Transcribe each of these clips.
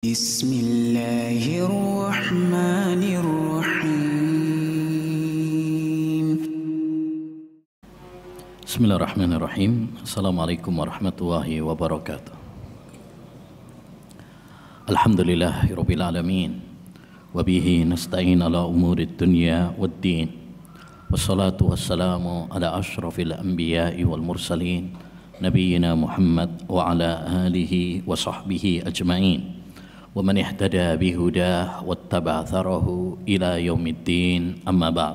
Bismillahirrahmanirrahim. Bismillahirrahmanirrahim. Assalamualaikum warahmatullahi wabarakatuh. Alhamdulillahirabbil alamin. Wa bihi nasta'in ala umurid dunya waddin. Wassalatu wassalamu ala asyrafil anbiya'i wal mursalin nabiyyina Muhammad wa ala alihi wa sahbihi ajma'in. Wa man ihtada bihudah wattaba'a tharahu ila yaumiddin, amma ba'd.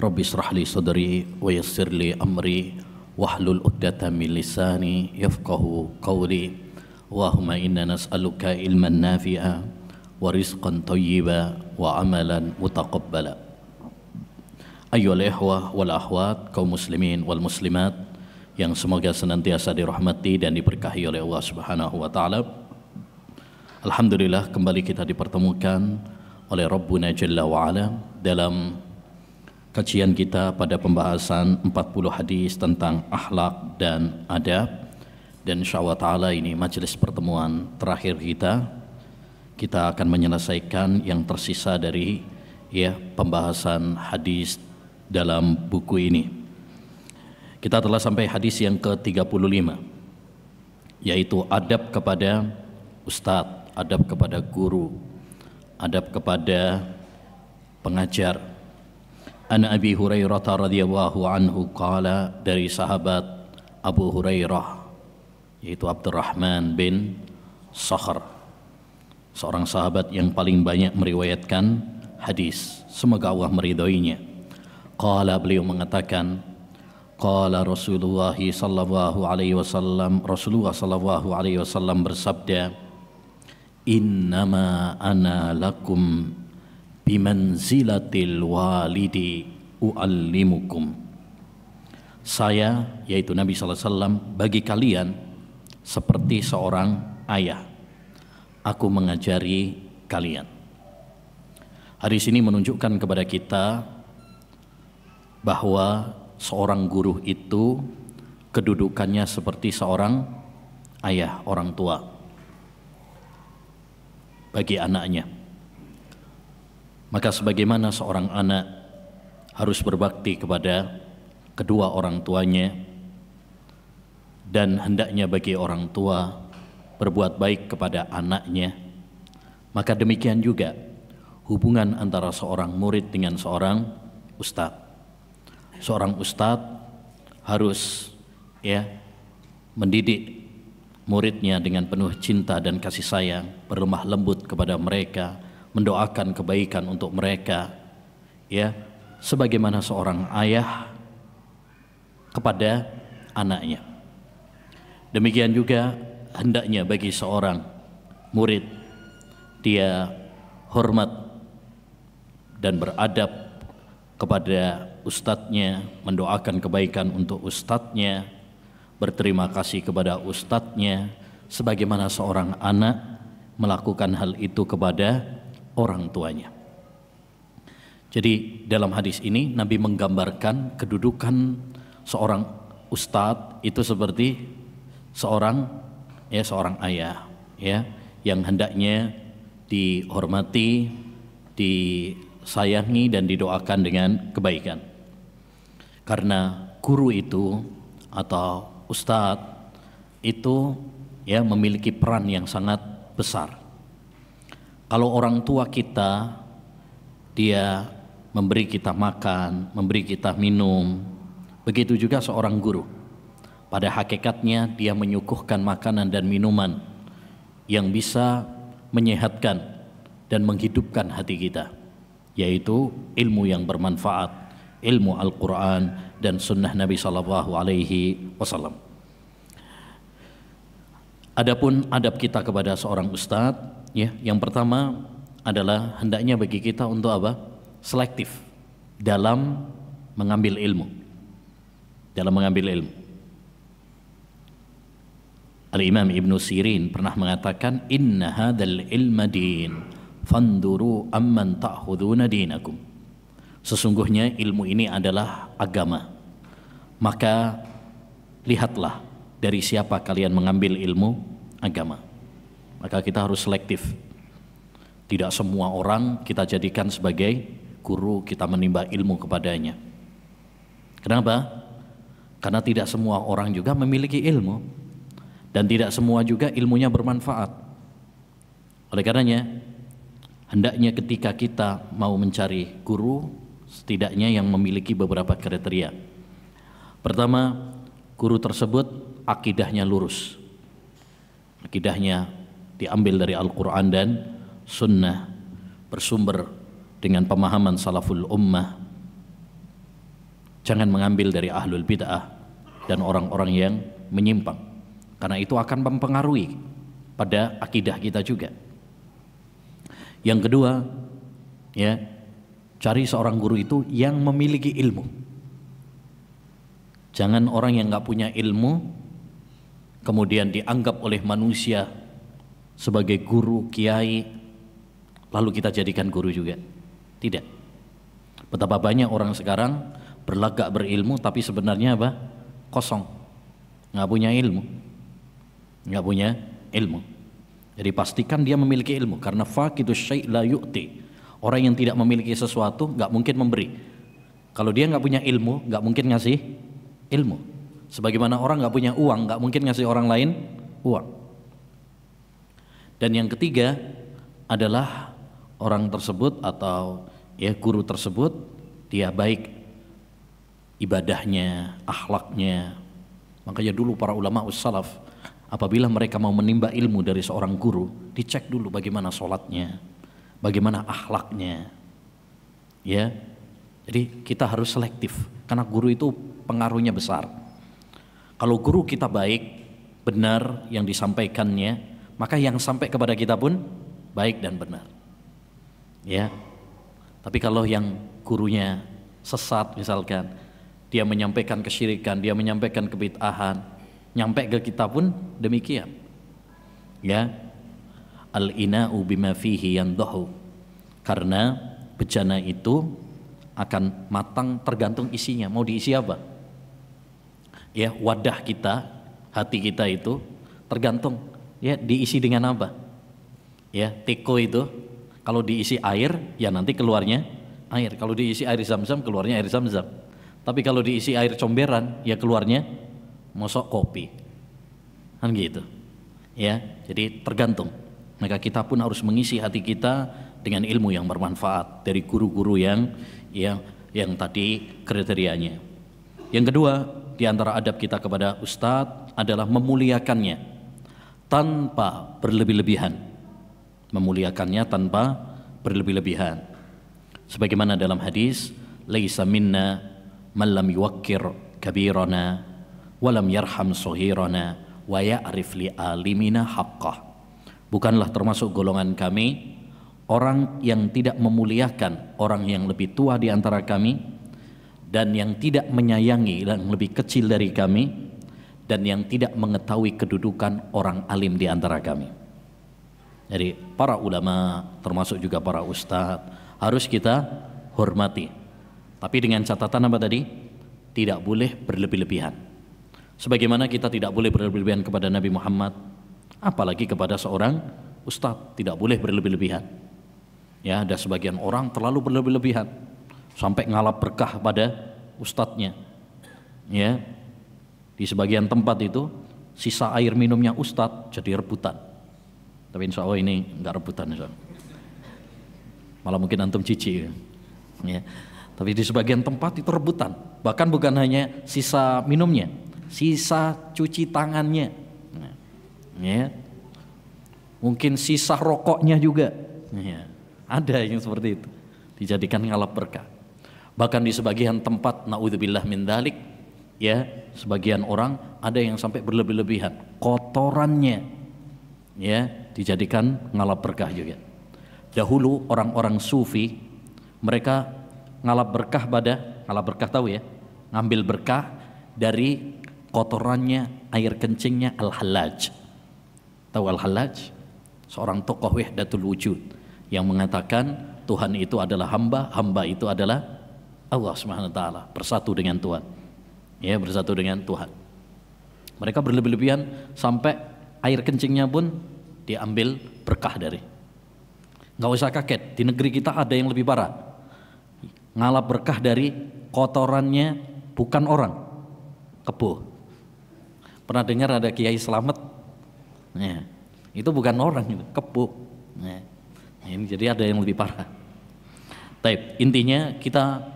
Rabbi israh li sadri wa yassir li amri wahlul 'uqdatam min lisani yafqahu qawli. Allahumma inna nas'aluka ilman nafi'a wa rizqan thayyiba wa amalan mutaqabbala. Ayyuhal ikhwah wal akhwat, kaum muslimin wal muslimat yang semoga senantiasa dirahmati dan diberkahi oleh Allah Subhanahu wa taala. Alhamdulillah, kembali kita dipertemukan oleh Rabbuna Jalla wa'ala dalam kajian kita pada pembahasan 40 hadis tentang akhlak dan adab. Dan insyaAllah ta'ala ini majelis pertemuan terakhir kita. Kita akan menyelesaikan yang tersisa dari pembahasan hadis dalam buku ini. Kita telah sampai hadis yang ke-35, yaitu adab kepada ustadz, adab kepada guru, adab kepada pengajar. An Abi Hurairah radhiyallahu anhu qala, dari sahabat Abu Hurairah, yaitu Abdurrahman bin Sakhr, seorang sahabat yang paling banyak meriwayatkan hadis, semoga Allah meridhoinya. Qala, beliau mengatakan, qala Rasulullah sallallahu alaihi wasallam, Rasulullah sallallahu alaihi wasallam bersabda, innama ana lakum bimanzilatil walidi u'allimukum. Saya, yaitu Nabi sallallahu alaihi wasallam, bagi kalian seperti seorang ayah. Aku mengajari kalian. Hadis ini menunjukkan kepada kita bahwa seorang guru itu kedudukannya seperti seorang ayah, orang tua bagi anaknya. Maka sebagaimana seorang anak harus berbakti kepada kedua orang tuanya, dan hendaknya bagi orang tua berbuat baik kepada anaknya, maka demikian juga hubungan antara seorang murid dengan seorang ustadz. Seorang ustadz harus mendidik muridnya dengan penuh cinta dan kasih sayang, berlemah lembut kepada mereka, mendoakan kebaikan untuk mereka, sebagaimana seorang ayah kepada anaknya. Demikian juga hendaknya bagi seorang murid, dia hormat dan beradab kepada ustadznya, mendoakan kebaikan untuk ustadznya, berterima kasih kepada ustadznya, sebagaimana seorang anak melakukan hal itu kepada orang tuanya. Jadi dalam hadis ini Nabi menggambarkan kedudukan seorang ustadz itu seperti seorang ayah, yang hendaknya dihormati, disayangi dan didoakan dengan kebaikan. Karena guru itu atau ustadz itu memiliki peran yang sangat besar. Kalau orang tua kita, dia memberi kita makan, memberi kita minum, begitu juga seorang guru. Pada hakikatnya dia menyuguhkan makanan dan minuman yang bisa menyehatkan dan menghidupkan hati kita, yaitu ilmu yang bermanfaat, ilmu Al-Quran dan sunnah Nabi sallallahu alaihi wasallam. Adapun adab kita kepada seorang ustadz, yang pertama adalah hendaknya bagi kita untuk apa? Selektif dalam mengambil ilmu. Al-Imam Ibn Sirin pernah mengatakan, inna hadzal ilma din, fanduru amman ta'khuduna dinakum. Sesungguhnya ilmu ini adalah agama, maka lihatlah dari siapa kalian mengambil ilmu agama. Maka kita harus selektif. Tidak semua orang kita jadikan sebagai guru, kita menimba ilmu kepadanya. Kenapa? Karena tidak semua orang juga memiliki ilmu, dan tidak semua juga ilmunya bermanfaat. Oleh karenanya, hendaknya ketika kita mau mencari guru, setidaknya yang memiliki beberapa kriteria. Pertama, guru tersebut akidahnya lurus. Akidahnya diambil dari Al-Quran dan Sunnah, bersumber dengan pemahaman salaful ummah. Jangan mengambil dari ahlul bid'ah dan orang-orang yang menyimpang, karena itu akan mempengaruhi pada akidah kita juga. Yang kedua, ya, cari seorang guru itu yang memiliki ilmu. Jangan orang yang nggak punya ilmu kemudian dianggap oleh manusia sebagai guru, kiai, lalu kita jadikan guru juga. Tidak. Betapa banyak orang sekarang berlagak berilmu tapi sebenarnya apa? Kosong. Nggak punya ilmu. Nggak punya ilmu. Jadi pastikan dia memiliki ilmu, karena faqidus syai' la yu'ti. Orang yang tidak memiliki sesuatu nggak mungkin memberi. Kalau dia nggak punya ilmu, nggak mungkin ngasih ilmu. Sebagaimana orang nggak punya uang, nggak mungkin ngasih orang lain uang. Dan yang ketiga adalah orang tersebut atau ya guru tersebut dia baik ibadahnya, akhlaknya. Makanya dulu para ulama ussalaf apabila mereka mau menimba ilmu dari seorang guru, dicek dulu bagaimana sholatnya, bagaimana akhlaknya. Ya, jadi kita harus selektif karena guru itu pengaruhnya besar. Kalau guru kita baik, benar yang disampaikannya, maka yang sampai kepada kita pun baik dan benar. Ya. Tapi kalau yang gurunya sesat misalkan, dia menyampaikan kesyirikan, dia menyampaikan kebid'ahan, nyampe ke kita pun demikian. Ya. Al-ina'u bima fihi yandahu. Karena bejana itu akan matang tergantung isinya, mau diisi apa? Ya, wadah kita, hati kita itu tergantung ya diisi dengan apa? Ya, teko itu kalau diisi air ya nanti keluarnya air. Kalau diisi air zam-zam keluarnya air zam-zam. Tapi kalau diisi air comberan ya keluarnya mosok kopi. Kan gitu. Ya, jadi tergantung. Maka kita pun harus mengisi hati kita dengan ilmu yang bermanfaat dari guru-guru yang tadi kriterianya. Yang kedua, di antara adab kita kepada ustadz adalah memuliakannya tanpa berlebih-lebihan. Memuliakannya tanpa berlebih-lebihan. Sebagaimana dalam hadis, laisa minna man lam yuwakkir kabirana wa lam yarham shaghirana wa ya'rif li alimina haqqah. Bukanlah termasuk golongan kami orang yang tidak memuliakan orang yang lebih tua di antara kami, dan yang tidak menyayangi yang lebih kecil dari kami, dan yang tidak mengetahui kedudukan orang alim di antara kami. Jadi para ulama termasuk juga para ustadz harus kita hormati. Tapi dengan catatan apa tadi? Tidak boleh berlebih-lebihan. Sebagaimana kita tidak boleh berlebih-lebihan kepada Nabi Muhammad, apalagi kepada seorang ustadz tidak boleh berlebih-lebihan. Ya, ada sebagian orang terlalu berlebih-lebihan sampai ngalap berkah pada ustadznya. Ya, di sebagian tempat itu sisa air minumnya ustadz jadi rebutan. Tapi insya Allah ini enggak rebutan, insya Allah. Malah mungkin antum cici. Ya. Tapi di sebagian tempat itu rebutan. Bahkan bukan hanya sisa minumnya, sisa cuci tangannya. Ya. Mungkin sisa rokoknya juga. Ya. Ada yang seperti itu, dijadikan ngalap berkah. Bahkan di sebagian tempat, naudzubillah min dzalik, ya, sebagian orang ada yang sampai berlebih-lebihan, kotorannya ya dijadikan ngalap berkah juga. Dahulu orang-orang sufi mereka ngalap berkah tahu ya, ngambil berkah dari kotorannya, air kencingnya Al-Hallaj. Tahu Al-Hallaj? Seorang tokoh wahdatul wujud yang mengatakan Tuhan itu adalah hamba, hamba itu adalah Allah Subhanahu wa taala, bersatu dengan Tuhan. Ya, bersatu dengan Tuhan. Mereka berlebih-lebihan sampai air kencingnya pun dia ambil berkah dari. Nggak usah kaget, di negeri kita ada yang lebih parah. Ngalap berkah dari kotorannya bukan orang, kebo. Pernah dengar ada Kiai Slamet? Ya, itu bukan orang, itu kebo. Ya, ini jadi ada yang lebih parah. Taib, intinya kita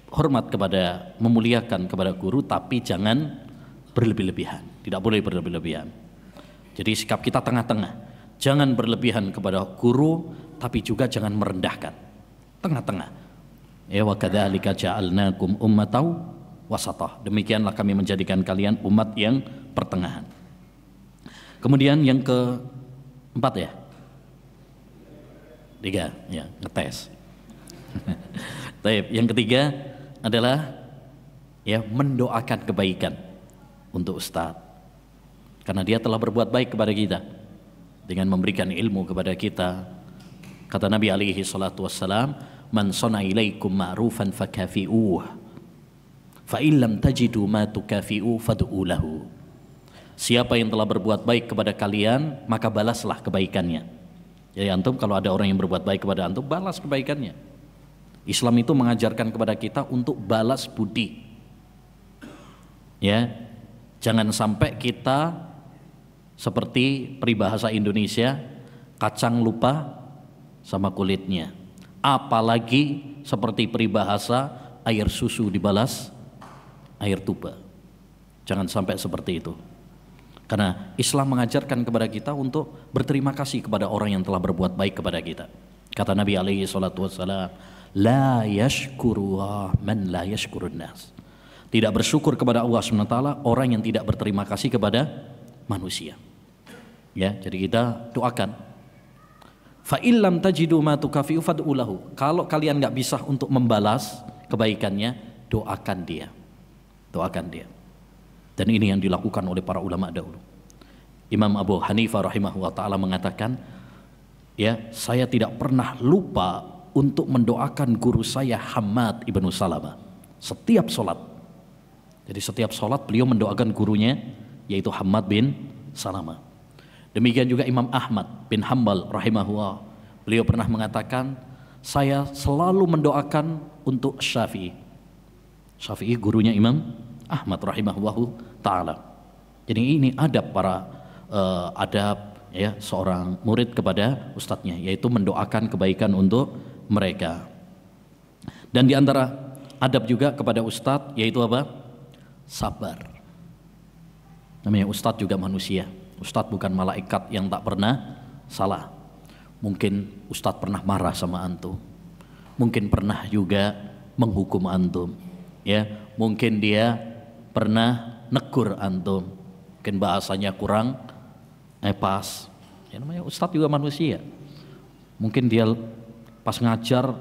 hormat kepada, memuliakan kepada guru, tapi jangan berlebih-lebihan. Tidak boleh berlebih-lebihan. Jadi sikap kita tengah-tengah. Jangan berlebihan kepada guru, tapi juga jangan merendahkan. Tengah-tengah. Ya wa kadzalika ja'alnakum ummatan wasatah. Demikianlah kami menjadikan kalian umat yang pertengahan. Kemudian yang keempat ya. 3 ya, ngetes. Yang ketiga adalah ya mendoakan kebaikan untuk ustadz, karena dia telah berbuat baik kepada kita dengan memberikan ilmu kepada kita. Kata Nabi alaihi salatu wassalam, man sana ilaikum ma'rufan fakafi'uh fa in lam tajidu ma tukafi'u fad'u lahu. Siapa yang telah berbuat baik kepada kalian, maka balaslah kebaikannya. Jadi antum kalau ada orang yang berbuat baik kepada antum, balas kebaikannya. Islam itu mengajarkan kepada kita untuk balas budi. Ya, jangan sampai kita seperti peribahasa Indonesia, kacang lupa sama kulitnya. Apalagi seperti peribahasa air susu dibalas air tuba. Jangan sampai seperti itu. Karena Islam mengajarkan kepada kita untuk berterima kasih kepada orang yang telah berbuat baik kepada kita. Kata Nabi alaihi salatu wassalam, la yashkurullah man la yashkurun nas. Tidak bersyukur kepada Allah SWT orang yang tidak berterima kasih kepada manusia. Ya, jadi kita doakan. Fa illam tajidu ma tukafi'u fad'u lahu. Kalau kalian nggak bisa untuk membalas kebaikannya, doakan dia. Doakan dia. Dan ini yang dilakukan oleh para ulama dahulu. Imam Abu Hanifah rahimahullah ta'ala mengatakan, ya, saya tidak pernah lupa untuk mendoakan guru saya Hammad ibnu Salamah setiap sholat. Jadi setiap sholat beliau mendoakan gurunya, yaitu Hammad bin Salamah. Demikian juga Imam Ahmad bin Hanbal rahimahullah, beliau pernah mengatakan, saya selalu mendoakan untuk Syafi'i. Syafi'i gurunya Imam Ahmad rahimahullahu ta'ala. Jadi ini adab ya seorang murid kepada ustadznya, yaitu mendoakan kebaikan untuk mereka. Dan di antara adab juga kepada ustadz yaitu apa? Sabar. Namanya ustadz juga manusia. Ustadz bukan malaikat yang tak pernah salah. Mungkin ustadz pernah marah sama antum. Mungkin pernah juga menghukum antum. Ya, mungkin dia pernah negur antum. Mungkin bahasanya kurang pas. Ya, namanya ustadz juga manusia. Mungkin dia pas ngajar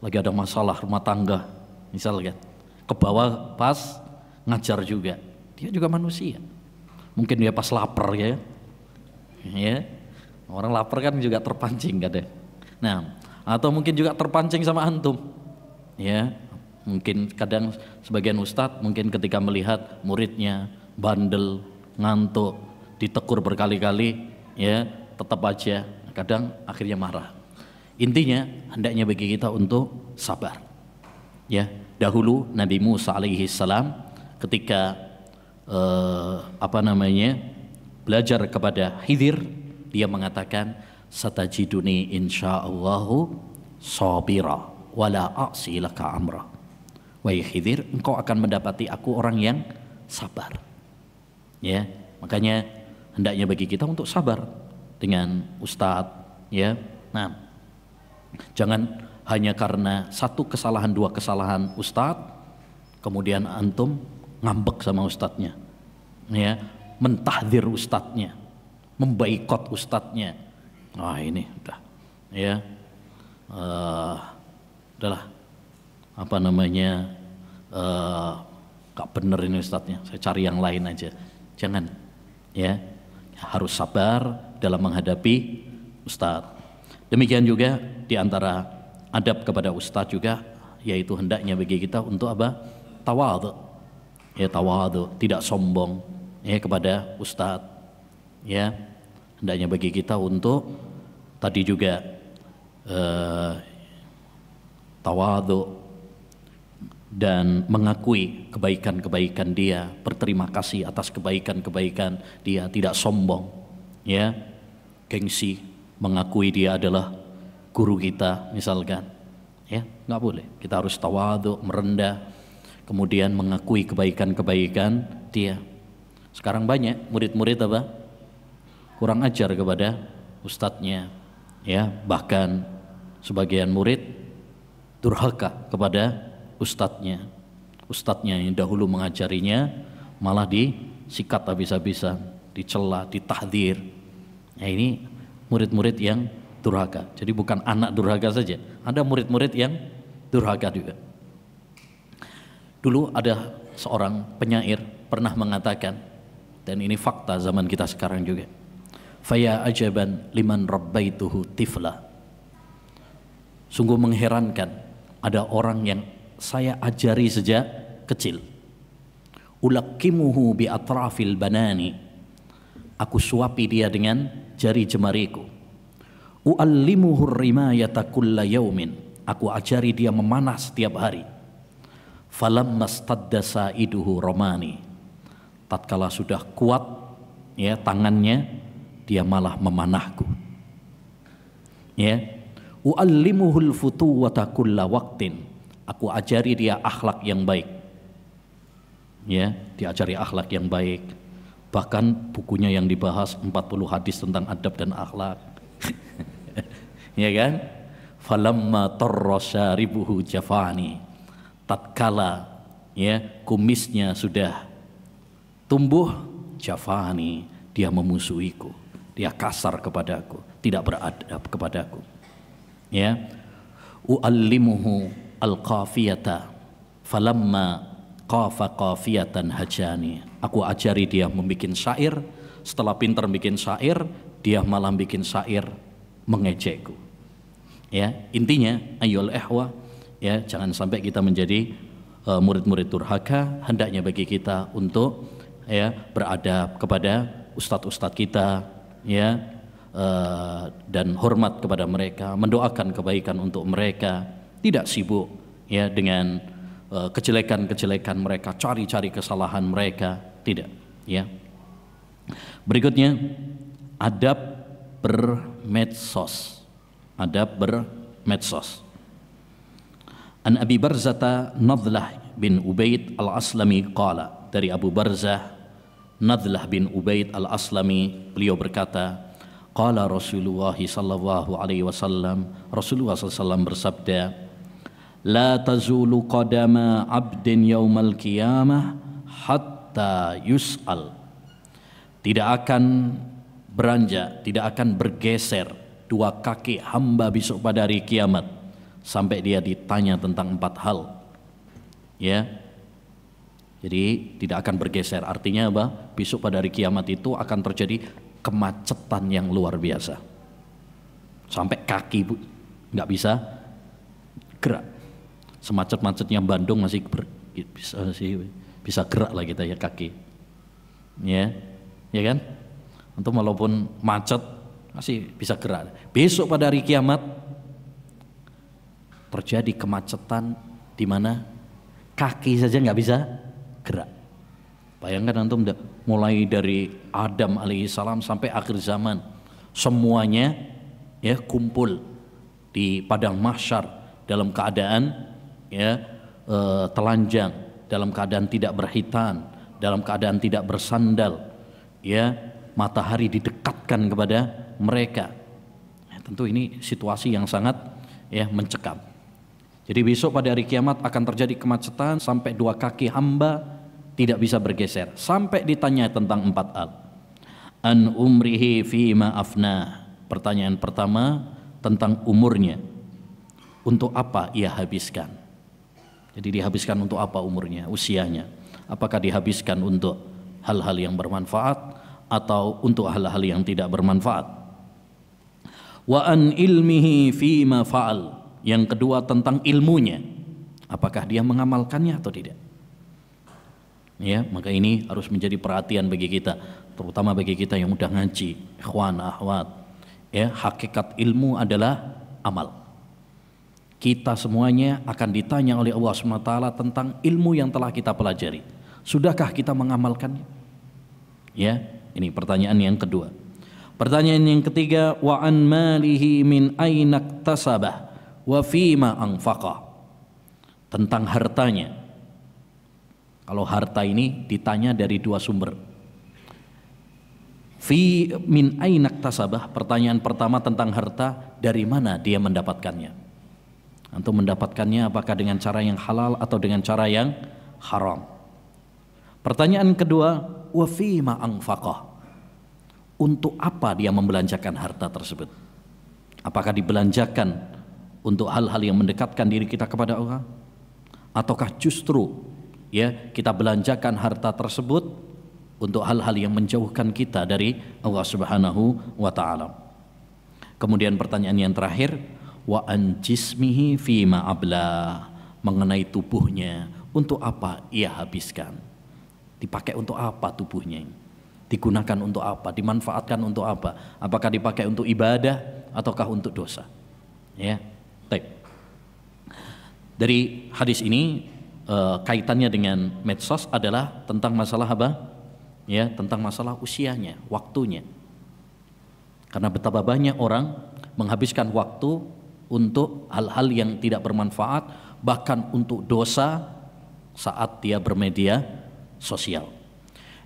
lagi ada masalah rumah tangga, misalnya, ke bawah pas ngajar juga, dia juga manusia. Mungkin dia pas lapar ya, orang lapar kan juga terpancing kadang. Nah, atau mungkin juga terpancing sama antum, ya. Mungkin kadang sebagian ustadz mungkin ketika melihat muridnya bandel, ngantuk, ditegur berkali-kali, ya tetap aja kadang akhirnya marah. Intinya hendaknya bagi kita untuk sabar. Ya, dahulu Nabi Musa alaihi salam ketika belajar kepada Khidir, dia mengatakan satajiduni insyaallahu sabira wala a'si laka amra. Wahai Khidir, engkau akan mendapati aku orang yang sabar. Ya, makanya hendaknya bagi kita untuk sabar dengan ustadz, ya. Nah, jangan hanya karena satu kesalahan, dua kesalahan ustadz, kemudian antum ngambek sama ustadznya, ya, mentahdir ustadznya, membaikot ustadznya. Wah ini udah, ya, udahlah, gak bener ini ustadznya, saya cari yang lain aja. Jangan, ya, harus sabar dalam menghadapi ustadz. Demikian juga di antara adab kepada ustadz juga, yaitu hendaknya bagi kita untuk apa? Tawadhu. Ya, tawadhu, tidak sombong, ya kepada ustadz. Ya, hendaknya bagi kita untuk tadi juga tawadhu dan mengakui kebaikan-kebaikan dia, berterima kasih atas kebaikan-kebaikan dia, tidak sombong, ya, gengsi, mengakui dia adalah guru kita misalkan, ya, nggak boleh. Kita harus tawadhu, merendah, kemudian mengakui kebaikan-kebaikan dia. Sekarang banyak murid-murid apa? Kurang ajar kepada ustadznya, ya, bahkan sebagian murid durhaka kepada ustadznya. Ustadznya yang dahulu mengajarinya malah disikat habis-habisan, dicela, ditahdir. Nah, ini murid-murid yang durhaka. Jadi bukan anak durhaka saja, ada murid-murid yang durhaka juga. Dulu ada seorang penyair pernah mengatakan, dan ini fakta zaman kita sekarang juga, faya ajaban liman rabbaituhu tifla. Sungguh mengherankan, ada orang yang saya ajari sejak kecil. Ulakimuhu bi atrafil banani. Aku suapi dia dengan jari jemariku. Uallimuhu rimayata kulla yaumin. Aku ajari dia memanah setiap hari. Falamma stadda saiduhu romani. Tatkala sudah kuat, ya, tangannya, dia malah memanahku. Ya, uallimuhul futuwata kulla waqtin. Aku ajari dia akhlak yang baik. Ya, diajari akhlak yang baik. Bahkan bukunya yang dibahas 40 hadis tentang adab dan akhlak. Ya kan? Falamma tarrasha ribuhu jafani. Tatkala, ya, kumisnya sudah tumbuh, jafani, dia memusuhiku. Dia kasar kepadaku, tidak beradab kepadaku. Ya, uallimuhu al-qafiyata falamma qafa qafiyatan hajani. Aku ajari dia membikin syair, setelah pintar bikin syair, dia malah bikin syair mengejekku. Ya, intinya ayyul ihwa, ya, jangan sampai kita menjadi murid-murid durhaka. Hendaknya bagi kita untuk, ya, beradab kepada ustadz-ustadz kita, ya, dan hormat kepada mereka, mendoakan kebaikan untuk mereka, tidak sibuk, ya, dengan kejelekan-kejelekan mereka, cari-cari kesalahan mereka, tidak, ya. Berikutnya, adab bermedsos. Adab bermedsos. An Abi Barzata Nadlah bin Ubaid al-Aslami qala, dari Abu Barzah Nadlah bin Ubaid al-Aslami, beliau berkata, qala Rasulullah sallallahu alaihi wasallam, Rasulullah sallallahu bersabda, la tazulu qadama abdin yaumal qiyamah hatta yus'al. Tidak akan beranjak, tidak akan bergeser dua kaki hamba besok pada hari kiamat sampai dia ditanya tentang 4 hal. Ya. Jadi tidak akan bergeser, artinya apa? Besok pada hari kiamat itu akan terjadi kemacetan yang luar biasa. Sampai kaki nggak bisa gerak. Semacet-macetnya Bandung masih bisa gerak lah kita, ya, kaki. Ya, ya kan? Untuk walaupun macet masih bisa gerak. Besok pada hari kiamat terjadi kemacetan di mana kaki saja nggak bisa gerak. Bayangkan antum, mulai dari Adam alaihissalam sampai akhir zaman, semuanya, ya, kumpul di padang mahsyar dalam keadaan, ya, telanjang, dalam keadaan tidak berhitan, dalam keadaan tidak bersandal, ya, matahari didekatkan kepada mereka. Ya, tentu ini situasi yang sangat, ya, mencekam. Jadi besok pada hari kiamat akan terjadi kemacetan sampai 2 kaki hamba tidak bisa bergeser, sampai ditanya tentang 4 hal. An umrihi fima afna. Pertanyaan pertama tentang umurnya, untuk apa ia habiskan. Jadi dihabiskan untuk apa umurnya, usianya. Apakah dihabiskan untuk hal-hal yang bermanfaat atau untuk hal-hal yang tidak bermanfaat. Wa an ilmihi fima fa'al. Yang kedua tentang ilmunya, apakah dia mengamalkannya atau tidak. Ya, maka ini harus menjadi perhatian bagi kita, terutama bagi kita yang udah ngaji, ikhwan, akhwat. Ya, hakikat ilmu adalah amal. Kita semuanya akan ditanya oleh Allah SWT tentang ilmu yang telah kita pelajari. Sudahkah kita mengamalkannya? Ya, ini pertanyaan yang kedua. Pertanyaan yang ketiga, wa an malihi min aina iktasabah wa fima anfaqah. Tentang hartanya. Kalau harta ini ditanya dari dua sumber. Fi min aina iktasabah, pertanyaan pertama tentang harta, dari mana dia mendapatkannya? Untuk mendapatkannya apakah dengan cara yang halal atau dengan cara yang haram? Pertanyaan kedua, wa fima anfaqah. Untuk apa dia membelanjakan harta tersebut? Apakah dibelanjakan untuk hal-hal yang mendekatkan diri kita kepada Allah? Ataukah justru ya kita belanjakan harta tersebut untuk hal-hal yang menjauhkan kita dari Allah Subhanahu wa taala? Kemudian pertanyaan yang terakhir, wa an jismihi fima abla, mengenai tubuhnya, untuk apa ia habiskan? Dipakai untuk apa tubuhnya? Digunakan untuk apa? Dimanfaatkan untuk apa? Apakah dipakai untuk ibadah ataukah untuk dosa? Ya, baik. Dari hadis ini kaitannya dengan medsos adalah tentang masalah apa? Ya, tentang masalah usianya, waktunya. Karena betapa banyak orang menghabiskan waktu untuk hal-hal yang tidak bermanfaat, bahkan untuk dosa saat dia bermedia sosial.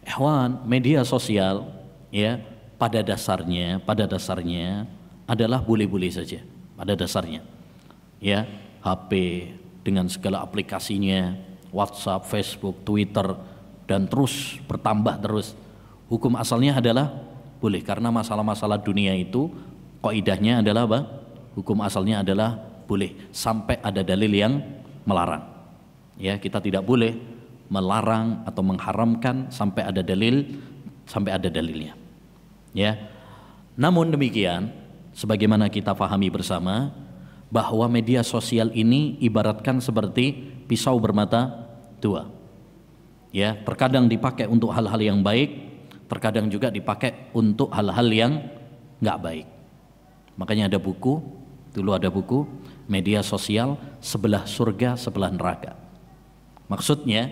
Ikhwan, media sosial ya pada dasarnya adalah boleh-boleh saja pada dasarnya. Ya, HP dengan segala aplikasinya, WhatsApp, Facebook, Twitter, dan terus bertambah terus. Hukum asalnya adalah boleh, karena masalah-masalah dunia itu kaidahnya adalah apa? Hukum asalnya adalah boleh sampai ada dalil yang melarang. Ya, kita tidak boleh melarang atau mengharamkan sampai ada dalilnya. Ya. Namun demikian, sebagaimana kita pahami bersama bahwa media sosial ini ibaratkan seperti pisau bermata dua. Ya, terkadang dipakai untuk hal-hal yang baik, terkadang juga dipakai untuk hal-hal yang nggak baik. Makanya ada buku, dulu ada buku media sosial sebelah surga sebelah neraka. Maksudnya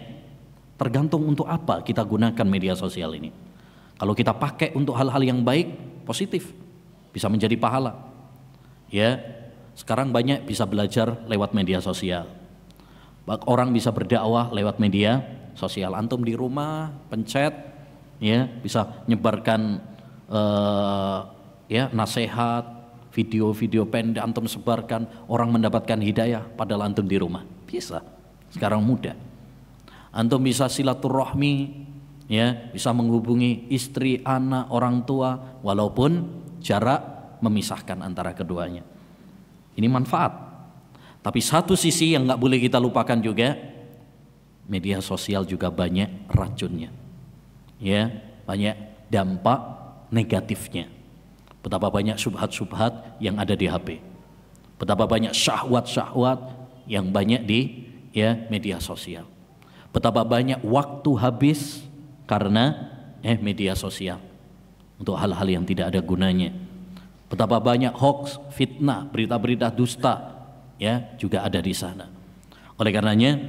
tergantung untuk apa kita gunakan media sosial ini. Kalau kita pakai untuk hal-hal yang baik, positif, bisa menjadi pahala. Ya, sekarang banyak bisa belajar lewat media sosial. Orang bisa berdakwah lewat media sosial. Antum di rumah pencet, ya bisa nyebarkan ya nasihat, video-video pendek antum sebarkan, orang mendapatkan hidayah padahal antum di rumah. Bisa. Sekarang mudah. Antum bisa silaturahmi, ya, bisa menghubungi istri, anak, orang tua, walaupun jarak memisahkan antara keduanya. Ini manfaat. Tapi satu sisi yang nggak boleh kita lupakan juga, media sosial juga banyak racunnya, ya, banyak dampak negatifnya. Betapa banyak syubhat-syubhat yang ada di HP, betapa banyak syahwat-syahwat yang banyak di ya media sosial. Betapa banyak waktu habis karena media sosial untuk hal-hal yang tidak ada gunanya. Betapa banyak hoax, fitnah, berita-berita dusta ya juga ada di sana. Oleh karenanya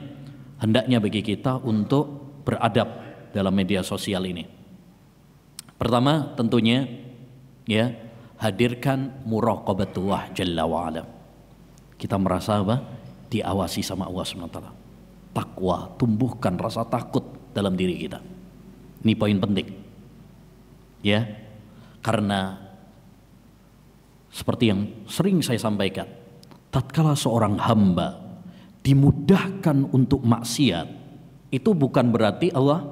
hendaknya bagi kita untuk beradab dalam media sosial ini. Pertama tentunya ya hadirkan muraqabatullah jalla wa ala. Kita merasa apa? Diawasi sama Allah SWT. Takwa, tumbuhkan rasa takut dalam diri kita. Ini poin penting. Ya. Karena seperti yang sering saya sampaikan, tatkala seorang hamba dimudahkan untuk maksiat, itu bukan berarti Allah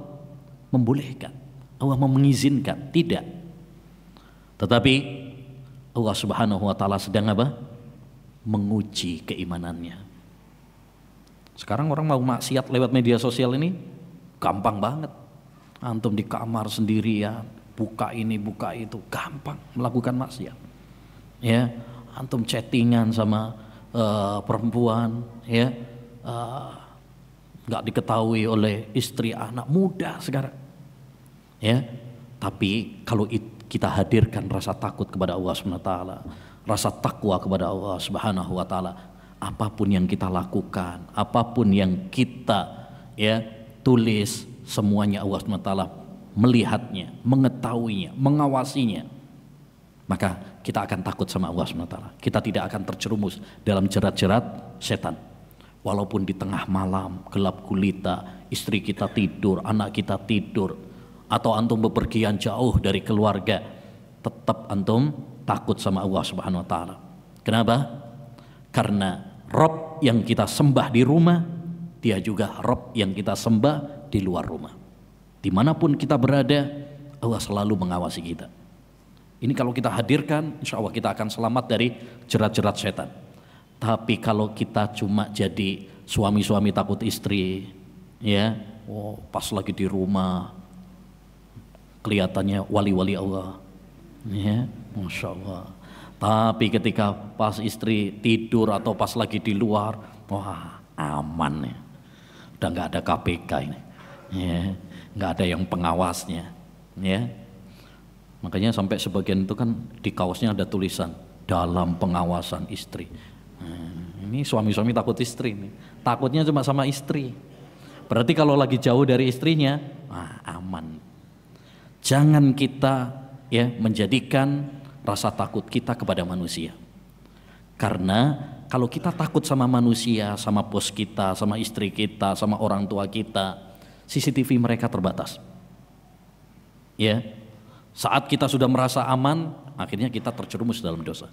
membolehkan, Allah mengizinkan, tidak. Tetapi Allah Subhanahu wa taala sedang apa? Menguji keimanannya. Sekarang orang mau maksiat lewat media sosial ini gampang banget. Antum di kamar sendirian, buka ini, buka itu, gampang melakukan maksiat. Ya, antum chattingan sama perempuan, ya, nggak diketahui oleh istri, anak muda sekarang. Ya, tapi kalau kita hadirkan rasa takut kepada Allah Subhanahu wa taala, rasa takwa kepada Allah Subhanahu wa taala, apapun yang kita lakukan, apapun yang kita tulis, semuanya Allah Subhanahu wa taala melihatnya, mengetahuinya, mengawasinya. Maka kita akan takut sama Allah Subhanahu wa taala. Kita tidak akan terjerumus dalam jerat-jerat setan. Walaupun di tengah malam, gelap gulita, istri kita tidur, anak kita tidur, atau antum bepergian jauh dari keluarga, tetap antum takut sama Allah Subhanahu wa taala. Kenapa? Karena Rabb yang kita sembah di rumah, dia juga Rabb yang kita sembah di luar rumah. Dimanapun kita berada, Allah selalu mengawasi kita. Ini kalau kita hadirkan, insya Allah kita akan selamat dari jerat-jerat setan. Tapi kalau kita cuma jadi suami-suami takut istri, pas lagi di rumah kelihatannya wali-wali Allah, Masya Allah. Tapi ketika pas istri tidur atau pas lagi di luar, wah aman ya. Udah nggak ada KPK ini, nggak ada yang pengawasnya, Makanya sampai sebagian itu kan di kaosnya ada tulisan dalam pengawasan istri. Ini suami-suami takut istri nih. Takutnya cuma sama istri. Berarti kalau lagi jauh dari istrinya, aman. Jangan kita menjadikan rasa takut kita kepada manusia. Karena kalau kita takut sama manusia, sama bos kita, sama istri kita, sama orang tua kita, CCTV mereka terbatas. Saat kita sudah merasa aman, akhirnya kita terjerumus dalam dosa.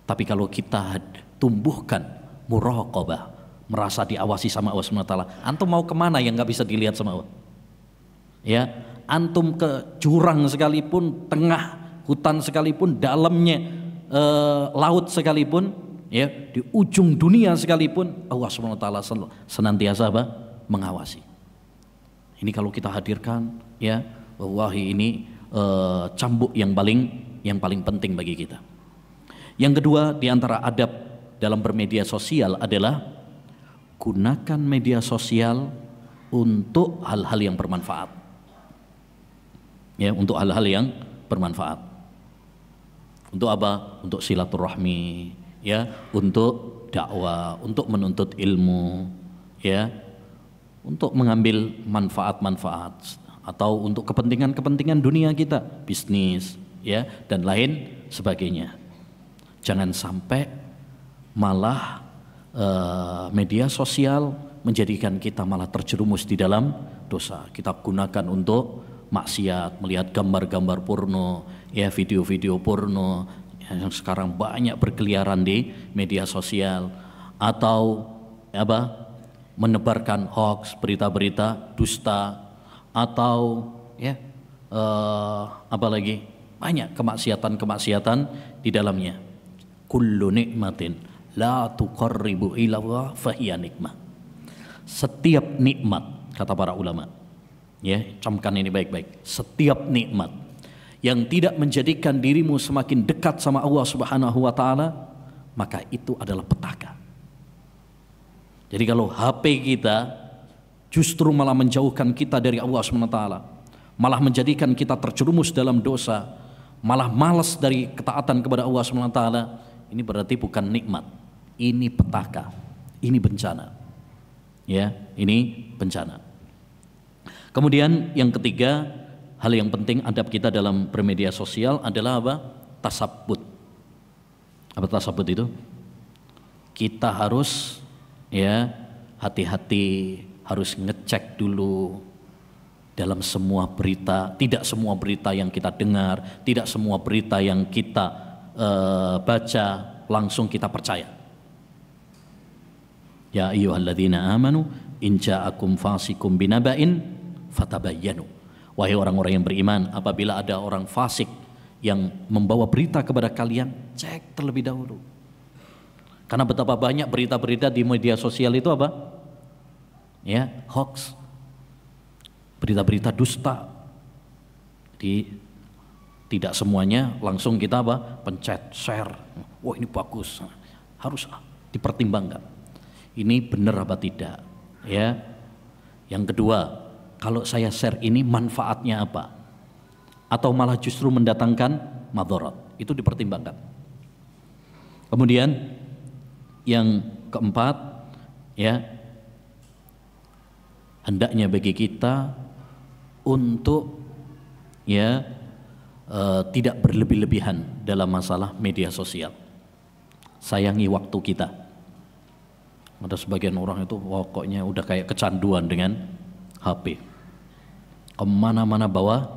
Tapi kalau kita tumbuhkan muraqabah, merasa diawasi sama Allah Subhanahu wa taala, antum mau kemana yang nggak bisa dilihat sama Allah? Antum ke jurang sekalipun, tengah hutan sekalipun, dalamnya laut sekalipun, di ujung dunia sekalipun, Allah Subhanahu wa taala senantiasa mengawasi. Ini kalau kita hadirkan, wallahi ini cambuk yang paling penting bagi kita. Yang kedua di antara adab dalam bermedia sosial adalah gunakan media sosial untuk hal-hal yang bermanfaat. Untuk hal-hal yang bermanfaat. Untuk apa? Untuk silaturahmi, untuk dakwah, untuk menuntut ilmu, untuk mengambil manfaat-manfaat, atau untuk kepentingan-kepentingan dunia kita, bisnis, dan lain sebagainya. Jangan sampai malah media sosial menjadikan kita malah terjerumus di dalam dosa. Kita gunakan untuk maksiat, melihat gambar-gambar porno, video-video porno yang sekarang banyak berkeliaran di media sosial, atau menebarkan hoax, berita-berita dusta, atau apalagi banyak kemaksiatan-kemaksiatan di dalamnya. Kullu nikmatin la tuqarribu ila Allah fahiya nikmah. Setiap nikmat, kata para ulama, camkan ini baik-baik, setiap nikmat yang tidak menjadikan dirimu semakin dekat sama Allah Subhanahu wa taala, maka itu adalah petaka. Jadi kalau HP kita justru malah menjauhkan kita dari Allah Subhanahu wa taala, malah menjadikan kita terjerumus dalam dosa, malah malas dari ketaatan kepada Allah Subhanahu wa taala, ini berarti bukan nikmat, ini petaka, ini bencana. Ini bencana. Kemudian yang ketiga, hal yang penting adab kita dalam bermedia sosial adalah apa? Tasabbut. Apa tasabbut itu? Kita harus hati-hati, harus ngecek dulu dalam semua berita. Tidak semua berita yang kita dengar, tidak semua berita yang kita baca langsung kita percaya. Ya ayyuhalladzina amanu in ja'akum fasikum binaba'in fatabayyanu. Wahai orang-orang yang beriman, apabila ada orang fasik yang membawa berita kepada kalian, cek terlebih dahulu. Karena betapa banyak berita-berita di media sosial itu apa? Hoax, berita-berita dusta. Tidak semuanya langsung kita pencet, share. Wah ini bagus, harus dipertimbangkan. Ini benar apa tidak? Ya. Yang kedua, kalau saya share ini manfaatnya apa? Atau malah justru mendatangkan madharat? Itu dipertimbangkan. Kemudian yang keempat, ya, hendaknya bagi kita untuk ya tidak berlebih-lebihan dalam masalah media sosial. Sayangi waktu kita. Ada sebagian orang itu pokoknya udah kayak kecanduan dengan HP. Kemana-mana bawa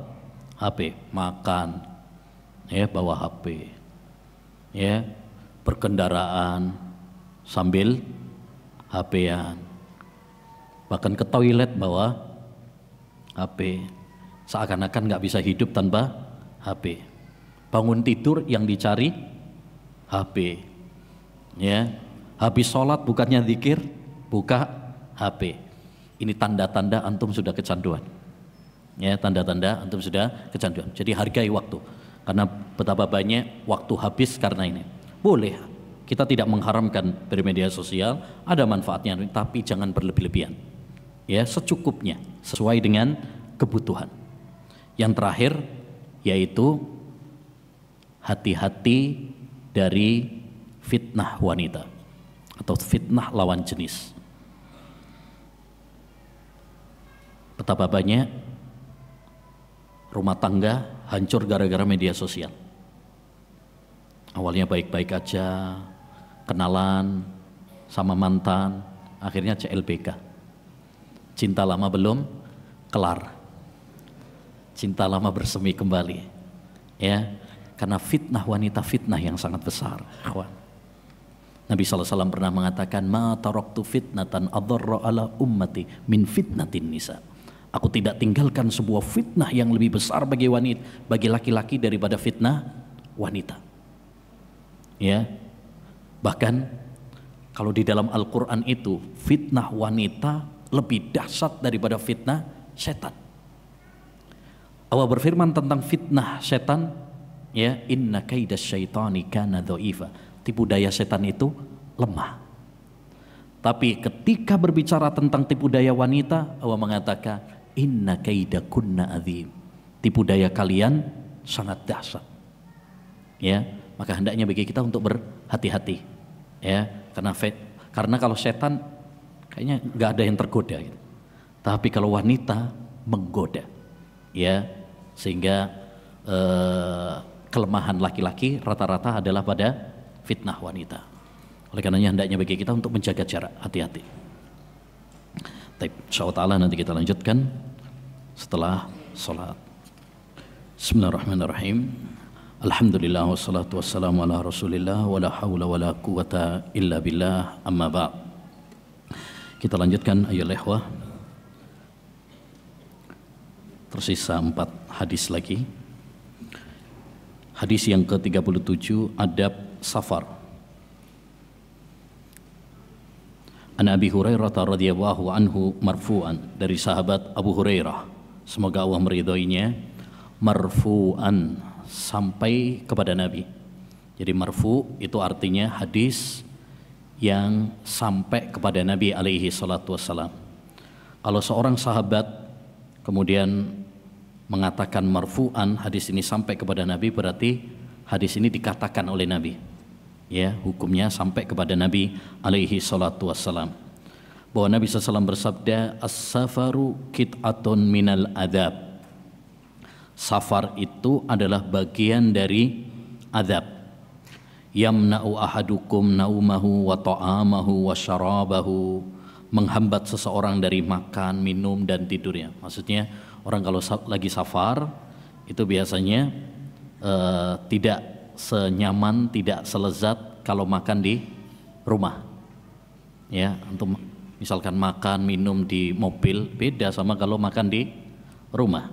HP, makan, ya bawa HP, ya berkendaraan sambil HP-an, bahkan ke toilet bawa HP, seakan-akan nggak bisa hidup tanpa HP. Bangun tidur yang dicari HP, ya habis sholat bukannya zikir, buka HP. Ini tanda-tanda antum sudah kecanduan. Ya, tanda-tanda antum sudah kecanduan. Jadi hargai waktu. Karena betapa banyak waktu habis karena ini. Boleh, kita tidak mengharamkan bermedia sosial, ada manfaatnya, tapi jangan berlebih-lebihan. Ya, secukupnya, sesuai dengan kebutuhan. Yang terakhir yaitu hati-hati dari fitnah wanita atau fitnah lawan jenis. Betapa banyak rumah tangga hancur gara-gara media sosial. Awalnya baik-baik aja, kenalan sama mantan, akhirnya CLBK. Cinta lama belum kelar, cinta lama bersemi kembali, ya, karena fitnah wanita, fitnah yang sangat besar, kawan. Nabi SAW pernah mengatakan, ma taraktu fitnatan adarra ala ummati min fitnatin nisa. Aku tidak tinggalkan sebuah fitnah yang lebih besar bagi wanita, bagi laki-laki daripada fitnah wanita. Ya, bahkan kalau di dalam Al-Quran itu fitnah wanita lebih dahsyat daripada fitnah setan. Allah berfirman tentang fitnah setan, ya, inna kaidas syaitani kana dha'ifa. Tipu daya setan itu lemah. Tapi ketika berbicara tentang tipu daya wanita, Allah mengatakan inna kaidakunna adzim. Tipu daya kalian sangat dahsyat. Ya, maka hendaknya bagi kita untuk berhati-hati. Ya, karena kalau setan kayaknya nggak ada yang tergoda gitu. Tapi kalau wanita menggoda. Ya, sehingga kelemahan laki-laki rata-rata adalah pada fitnah wanita. Oleh karenanya hendaknya bagi kita untuk menjaga jarak, hati-hati. Baik, insyaallah ta'ala nanti kita lanjutkan setelah salat. Bismillahirrahmanirrahim. Alhamdulillah wassalatu wassalamu ala Rasulillah wa la haula wa la quwata illa billah, amma ba'd. Kita lanjutkan ayolah ikhwah. Tersisa 4 hadis lagi. Hadis yang ke-37, adab safar. An Abi Hurairah radhiyallahu anhu marfu'an, dari sahabat Abu Hurairah, semoga Allah meridhoinya, marfu'an, sampai kepada Nabi. Jadi marfu itu artinya hadis yang sampai kepada Nabi alaihi salatu wassalam. Kalau seorang sahabat kemudian mengatakan marfu'an, hadis ini sampai kepada Nabi, berarti hadis ini dikatakan oleh Nabi. Ya, hukumnya sampai kepada Nabi alaihi salatu wassalam. Bahwa Nabi SAW bersabda, as-safaru kit'atun minal adab. Safar itu adalah bagian dari adab. Yamna'u ahadukum naumahu wa ta'amahu wa syarabahu. Menghambat seseorang dari makan, minum dan tidurnya. Maksudnya orang kalau lagi safar itu biasanya tidak senyaman, tidak selezat kalau makan di rumah. Ya, untuk misalkan makan, minum di mobil beda sama kalau makan di rumah.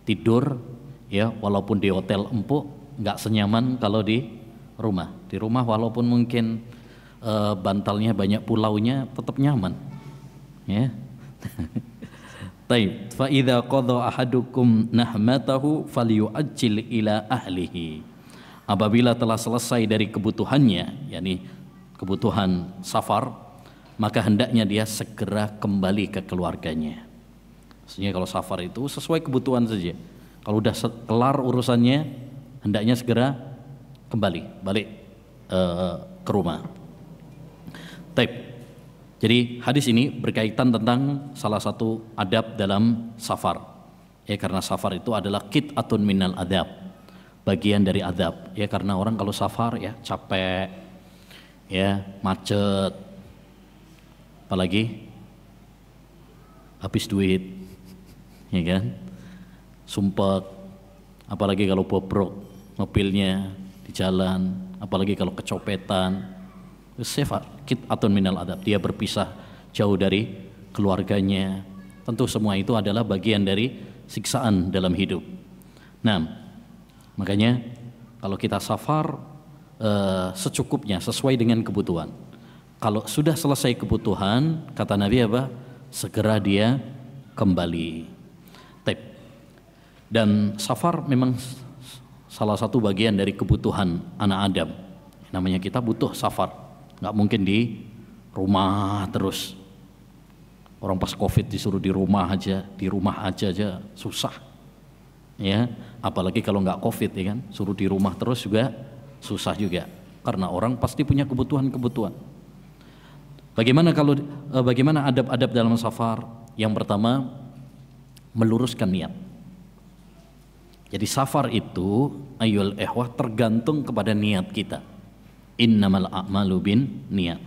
Tidur ya, walaupun di hotel empuk nggak senyaman kalau di rumah. Di rumah walaupun mungkin bantalnya banyak pulaunya tetap nyaman. Ya. Taib, fa idza qadha ahadukum nahmatahu falyu'ajjil ila ahlihi. Apabila telah selesai dari kebutuhannya, yakni kebutuhan safar, maka hendaknya dia segera kembali ke keluarganya. Maksudnya kalau safar itu sesuai kebutuhan saja. Kalau udah kelar urusannya, hendaknya segera balik ke rumah. Taib. Jadi hadis ini berkaitan tentang salah satu adab dalam safar. Ya, karena safar itu adalah qit'atun minal adab, bagian dari adab. Ya, karena orang kalau safar ya capek, ya macet, apalagi habis duit, ya kan, sumpek, apalagi kalau bobrok mobilnya di jalan, apalagi kalau kecopetan. Sifat qit'atun minal adab, dia berpisah jauh dari keluarganya. Tentu semua itu adalah bagian dari siksaan dalam hidup. Nah, makanya kalau kita safar secukupnya, sesuai dengan kebutuhan. Kalau sudah selesai kebutuhan, kata Nabi apa? Segera dia kembali. Dan safar memang salah satu bagian dari kebutuhan anak Adam. Namanya kita butuh safar. Nggak mungkin di rumah terus. Orang pas COVID disuruh di rumah aja susah. Ya, apalagi kalau nggak COVID ya kan, suruh di rumah terus juga susah juga. Karena orang pasti punya kebutuhan-kebutuhan. Bagaimana adab-adab dalam safar? Yang pertama, meluruskan niat. Jadi safar itu ayyul ikhwah tergantung kepada niat kita. Innamal a'malu bin niat.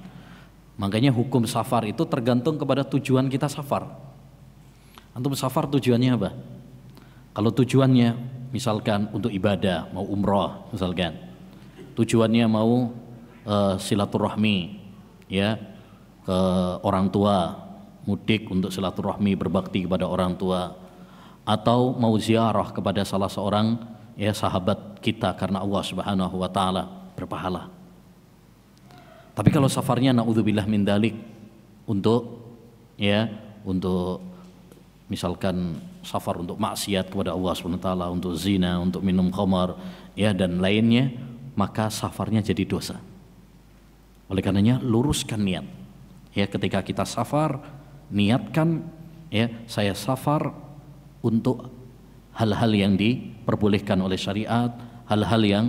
Makanya hukum safar itu tergantung kepada tujuan kita safar. Antum safar tujuannya apa? Kalau tujuannya misalkan untuk ibadah, mau umroh misalkan, tujuannya mau silaturahmi, ya, ke orang tua, mudik untuk silaturahmi berbakti kepada orang tua, atau mau ziarah kepada salah seorang ya sahabat kita karena Allah Subhanahu wa taala, berpahala. Tapi kalau safarnya naudzubillah min dalik untuk misalkan safar untuk maksiat kepada Allah Subhanahu wa taala, untuk zina, untuk minum khamar ya dan lainnya, maka safarnya jadi dosa. Oleh karenanya luruskan niat. Ya, ketika kita safar, niatkan ya saya safar untuk hal-hal yang diperbolehkan oleh syariat, hal-hal yang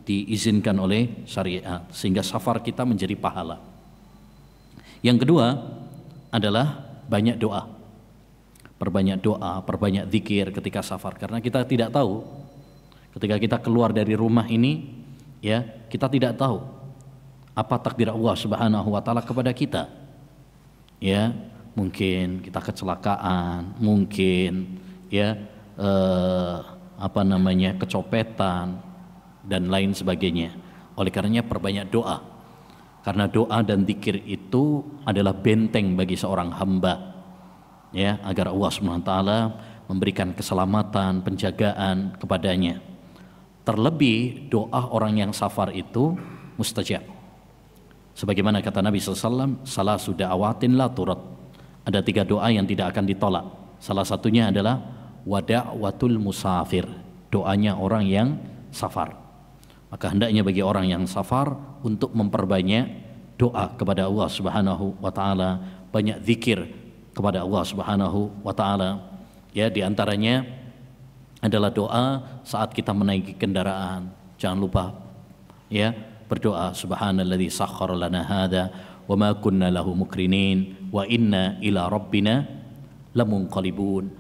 diizinkan oleh syariat, sehingga safar kita menjadi pahala. Yang kedua adalah banyak doa. Perbanyak doa, perbanyak zikir ketika safar, karena kita tidak tahu ketika kita keluar dari rumah ini ya, kita tidak tahu apa takdir Allah Subhanahu wa taala kepada kita. Ya, mungkin kita kecelakaan, mungkin ya kecopetan dan lain sebagainya. Oleh karenanya perbanyak doa, karena doa dan zikir itu adalah benteng bagi seorang hamba ya, agar Allah SWT memberikan keselamatan, penjagaan kepadanya. Terlebih doa orang yang safar itu mustajab. Sebagaimana kata Nabi SAW, salasu da'awatin la turad. Ada 3 doa yang tidak akan ditolak. Salah satunya adalah wada'watul musafir, doanya orang yang safar. Maka hendaknya bagi orang yang safar untuk memperbanyak doa kepada Allah Subhanahu wa taala, banyak zikir kepada Allah Subhanahu wa taala. Ya, di antaranya adalah doa saat kita menaiki kendaraan. Jangan lupa ya berdoa, subhanalladzi sakhkhara lana hadza wa ma kunna lahu mukrinin wa inna ila rabbina lamunqalibun.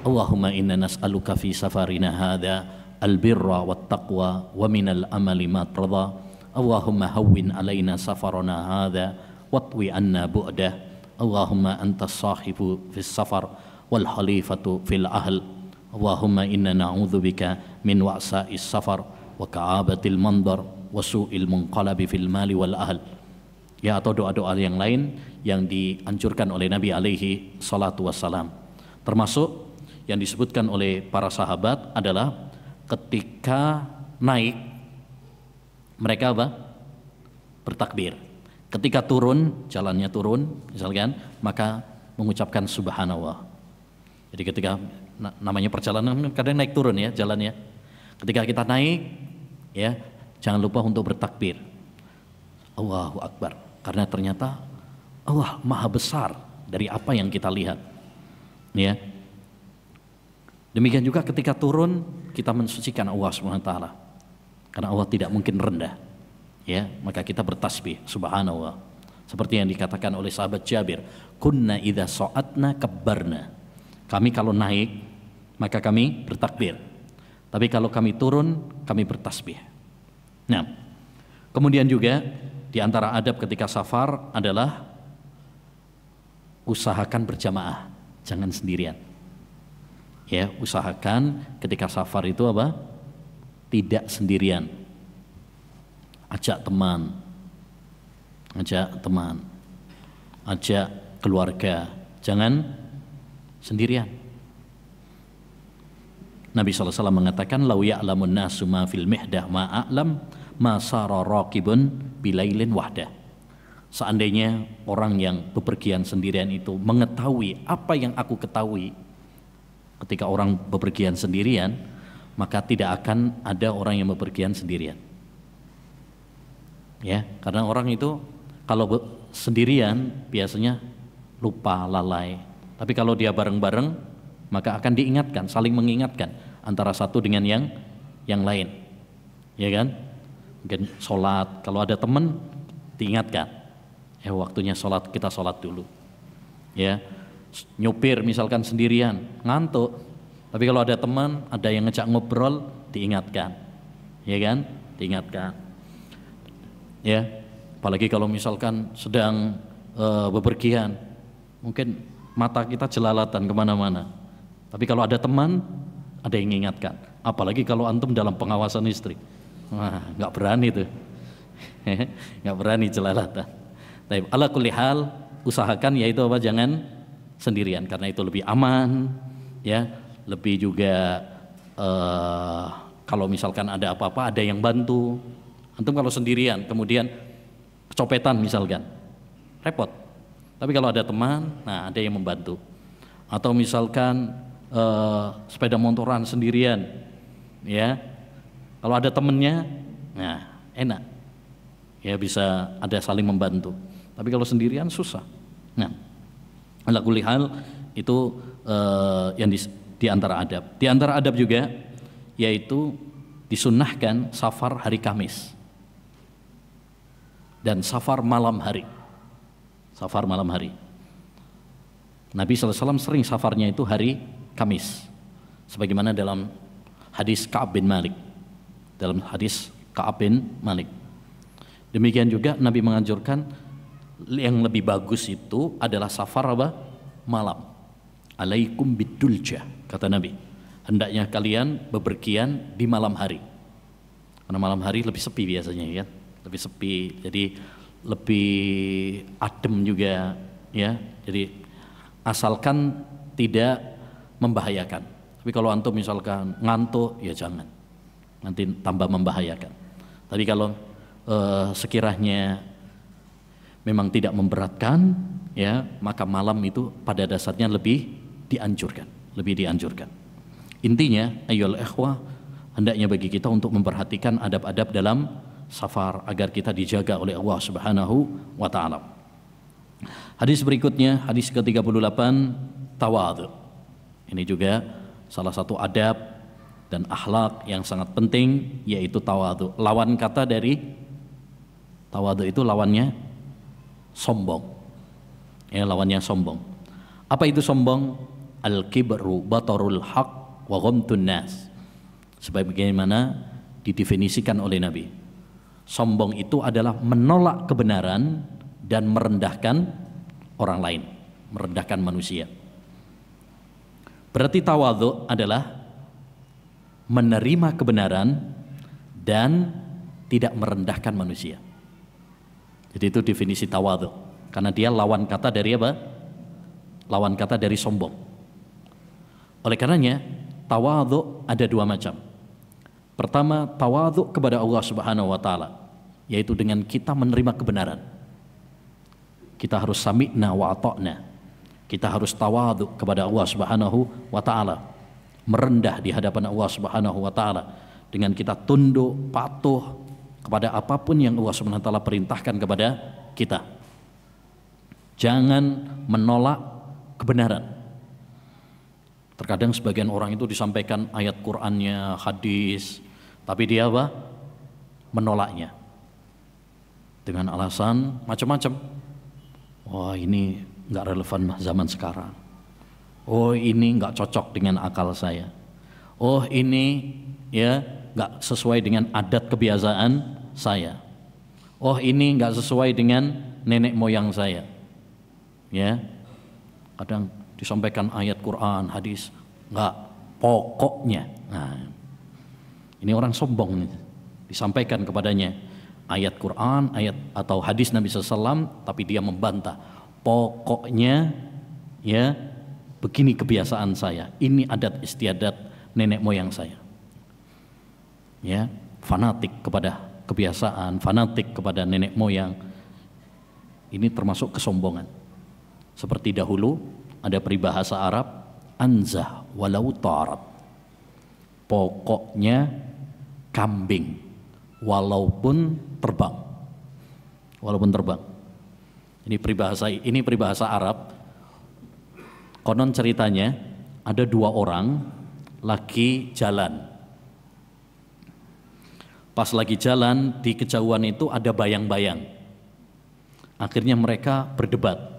Allahumma inna nas'aluka fi safarina hadza al-birra wat taqwa wa minal amali ma tradha. Allahumma hawwin alaina safarana hadza watwi anna bu'dah. Allahumma antas sahibu fis safar wal khalifatu fil ahl. Allahumma inna na'udzubika min wa'sa'is safar wa ka'abatil mandar wa su'il munqalabi fil mali wal ahl. Ya, atau doa-doa yang lain yang dianjurkan oleh Nabi alaihi salatu wassalam. Termasuk yang disebutkan oleh para sahabat adalah ketika naik mereka bertakbir. Ketika turun, jalannya turun misalkan, maka mengucapkan subhanallah. Jadi ketika namanya perjalanan kadang naik turun ya jalannya. Ketika kita naik ya, jangan lupa untuk bertakbir. Allahu Akbar. Karena ternyata Allah maha besar dari apa yang kita lihat. Ya. Demikian juga ketika turun kita mensucikan Allah Subhanahu wa taala. Karena Allah tidak mungkin rendah. Ya, maka kita bertasbih subhanallah. Seperti yang dikatakan oleh sahabat Jabir, kunna idza sa'atna kabbarna. Kami kalau naik maka kami bertakbir. Tapi kalau kami turun kami bertasbih. Nah, kemudian juga di antara adab ketika safar adalah usahakan berjamaah, jangan sendirian. Ya, usahakan ketika safar itu apa? Tidak sendirian. Ajak teman, ajak keluarga, jangan sendirian. Nabi SAW mengatakan, lau ya'lamun nasu ma fil mihdah ma a'lam ma sara raqibun bilailin wahdah. Seandainya orang yang bepergian sendirian itu mengetahui apa yang aku ketahui ketika orang bepergian sendirian, maka tidak akan ada orang yang bepergian sendirian. Ya, karena orang itu kalau sendirian biasanya lupa, lalai. Tapi kalau dia bareng-bareng maka akan diingatkan, saling mengingatkan antara satu dengan yang lain. Ya kan? Mungkin sholat, kalau ada teman diingatkan. Waktunya sholat, kita sholat dulu. Ya, nyupir misalkan sendirian, ngantuk. Tapi kalau ada teman, ada yang ngejak ngobrol, diingatkan. Ya kan? Diingatkan. Ya, apalagi kalau misalkan sedang bepergian, mungkin mata kita jelalatan kemana-mana. Tapi kalau ada teman, ada yang mengingatkan. Apalagi kalau antum dalam pengawasan istri, wah, nggak berani tuh, nggak berani jelalatan. Tapi ala kulli hal, usahakan yaitu apa, jangan sendirian, karena itu lebih aman, ya, lebih juga kalau misalkan ada apa-apa ada yang bantu. Antum kalau sendirian kemudian kecopetan misalkan, repot. Tapi kalau ada teman, nah ada yang membantu. Atau misalkan sepeda motoran sendirian, ya, kalau ada temennya, nah enak, ya bisa ada saling membantu. Tapi kalau sendirian susah. Nah, ala kulli hal itu yang di antara adab. Di antara adab juga yaitu disunnahkan safar hari Kamis dan safar malam hari. Safar malam hari. Nabi SAW sering safarnya itu hari Kamis, sebagaimana dalam hadis Ka'ab bin Malik. Dalam hadis Ka'ab bin Malik. Demikian juga Nabi menganjurkan yang lebih bagus itu adalah safar apa? Malam. Alaikum biduljah, kata Nabi. Hendaknya kalian bepergian di malam hari. Karena malam hari lebih sepi biasanya, ya. Lebih sepi, jadi lebih adem juga, ya. Jadi asalkan tidak membahayakan. Tapi kalau antum misalkan ngantuk, ya jangan, nanti tambah membahayakan. Tapi kalau sekiranya memang tidak memberatkan, ya, maka malam itu pada dasarnya lebih dianjurkan. Intinya, ayyuhal ikhwah, hendaknya bagi kita untuk memperhatikan adab-adab dalam safar agar kita dijaga oleh Allah Subhanahu wa taala. Hadis berikutnya, hadis ke-38, tawadhu. Ini juga salah satu adab dan akhlak yang sangat penting, yaitu tawadhu. Lawan kata dari tawadhu itu lawannya sombong. Ya, lawannya sombong. Apa itu sombong? Al-kibru batarul haq wa ghamtun nas. Sebagaimana didefinisikan oleh Nabi. Sombong itu adalah menolak kebenaran dan merendahkan orang lain, merendahkan manusia. Berarti tawadhu adalah menerima kebenaran dan tidak merendahkan manusia. Jadi itu definisi tawadhu, karena dia lawan kata dari apa? Lawan kata dari sombong. Oleh karenanya tawadhu ada dua macam. Pertama, tawadhu kepada Allah Subhanahu wa taala, yaitu dengan kita menerima kebenaran. Kita harus sami'na wa ata'na. Kita harus tawadhu kepada Allah Subhanahu wa taala, merendah di hadapan Allah Subhanahu wa taala dengan kita tunduk, patuh kepada apapun yang Allah Subhanahu wa taala perintahkan kepada kita. Jangan menolak kebenaran. Terkadang sebagian orang itu disampaikan ayat Qur'annya, hadis, tapi dia apa? Menolaknya dengan alasan macam-macam. Wah, ini nggak relevan zaman sekarang. Oh, ini nggak cocok dengan akal saya. Oh, ini ya nggak sesuai dengan adat kebiasaan saya. Oh, ini nggak sesuai dengan nenek moyang saya. Ya, kadang disampaikan ayat Quran, hadis, nggak pokoknya. Nah, ini orang sombong nih. Disampaikan kepadanya ayat Quran, ayat atau hadis Nabi SAW, tapi dia membantah. Pokoknya ya begini kebiasaan saya, ini adat istiadat nenek moyang saya. Ya, fanatik kepada kebiasaan, fanatik kepada nenek moyang. Ini termasuk kesombongan. Seperti dahulu ada peribahasa Arab, anzah walau tarat. Pokoknya kambing walaupun terbang. Walaupun terbang. Ini peribahasa Arab. Konon ceritanya ada dua orang lagi jalan. Pas lagi jalan di kejauhan itu ada bayang-bayang. Akhirnya mereka berdebat.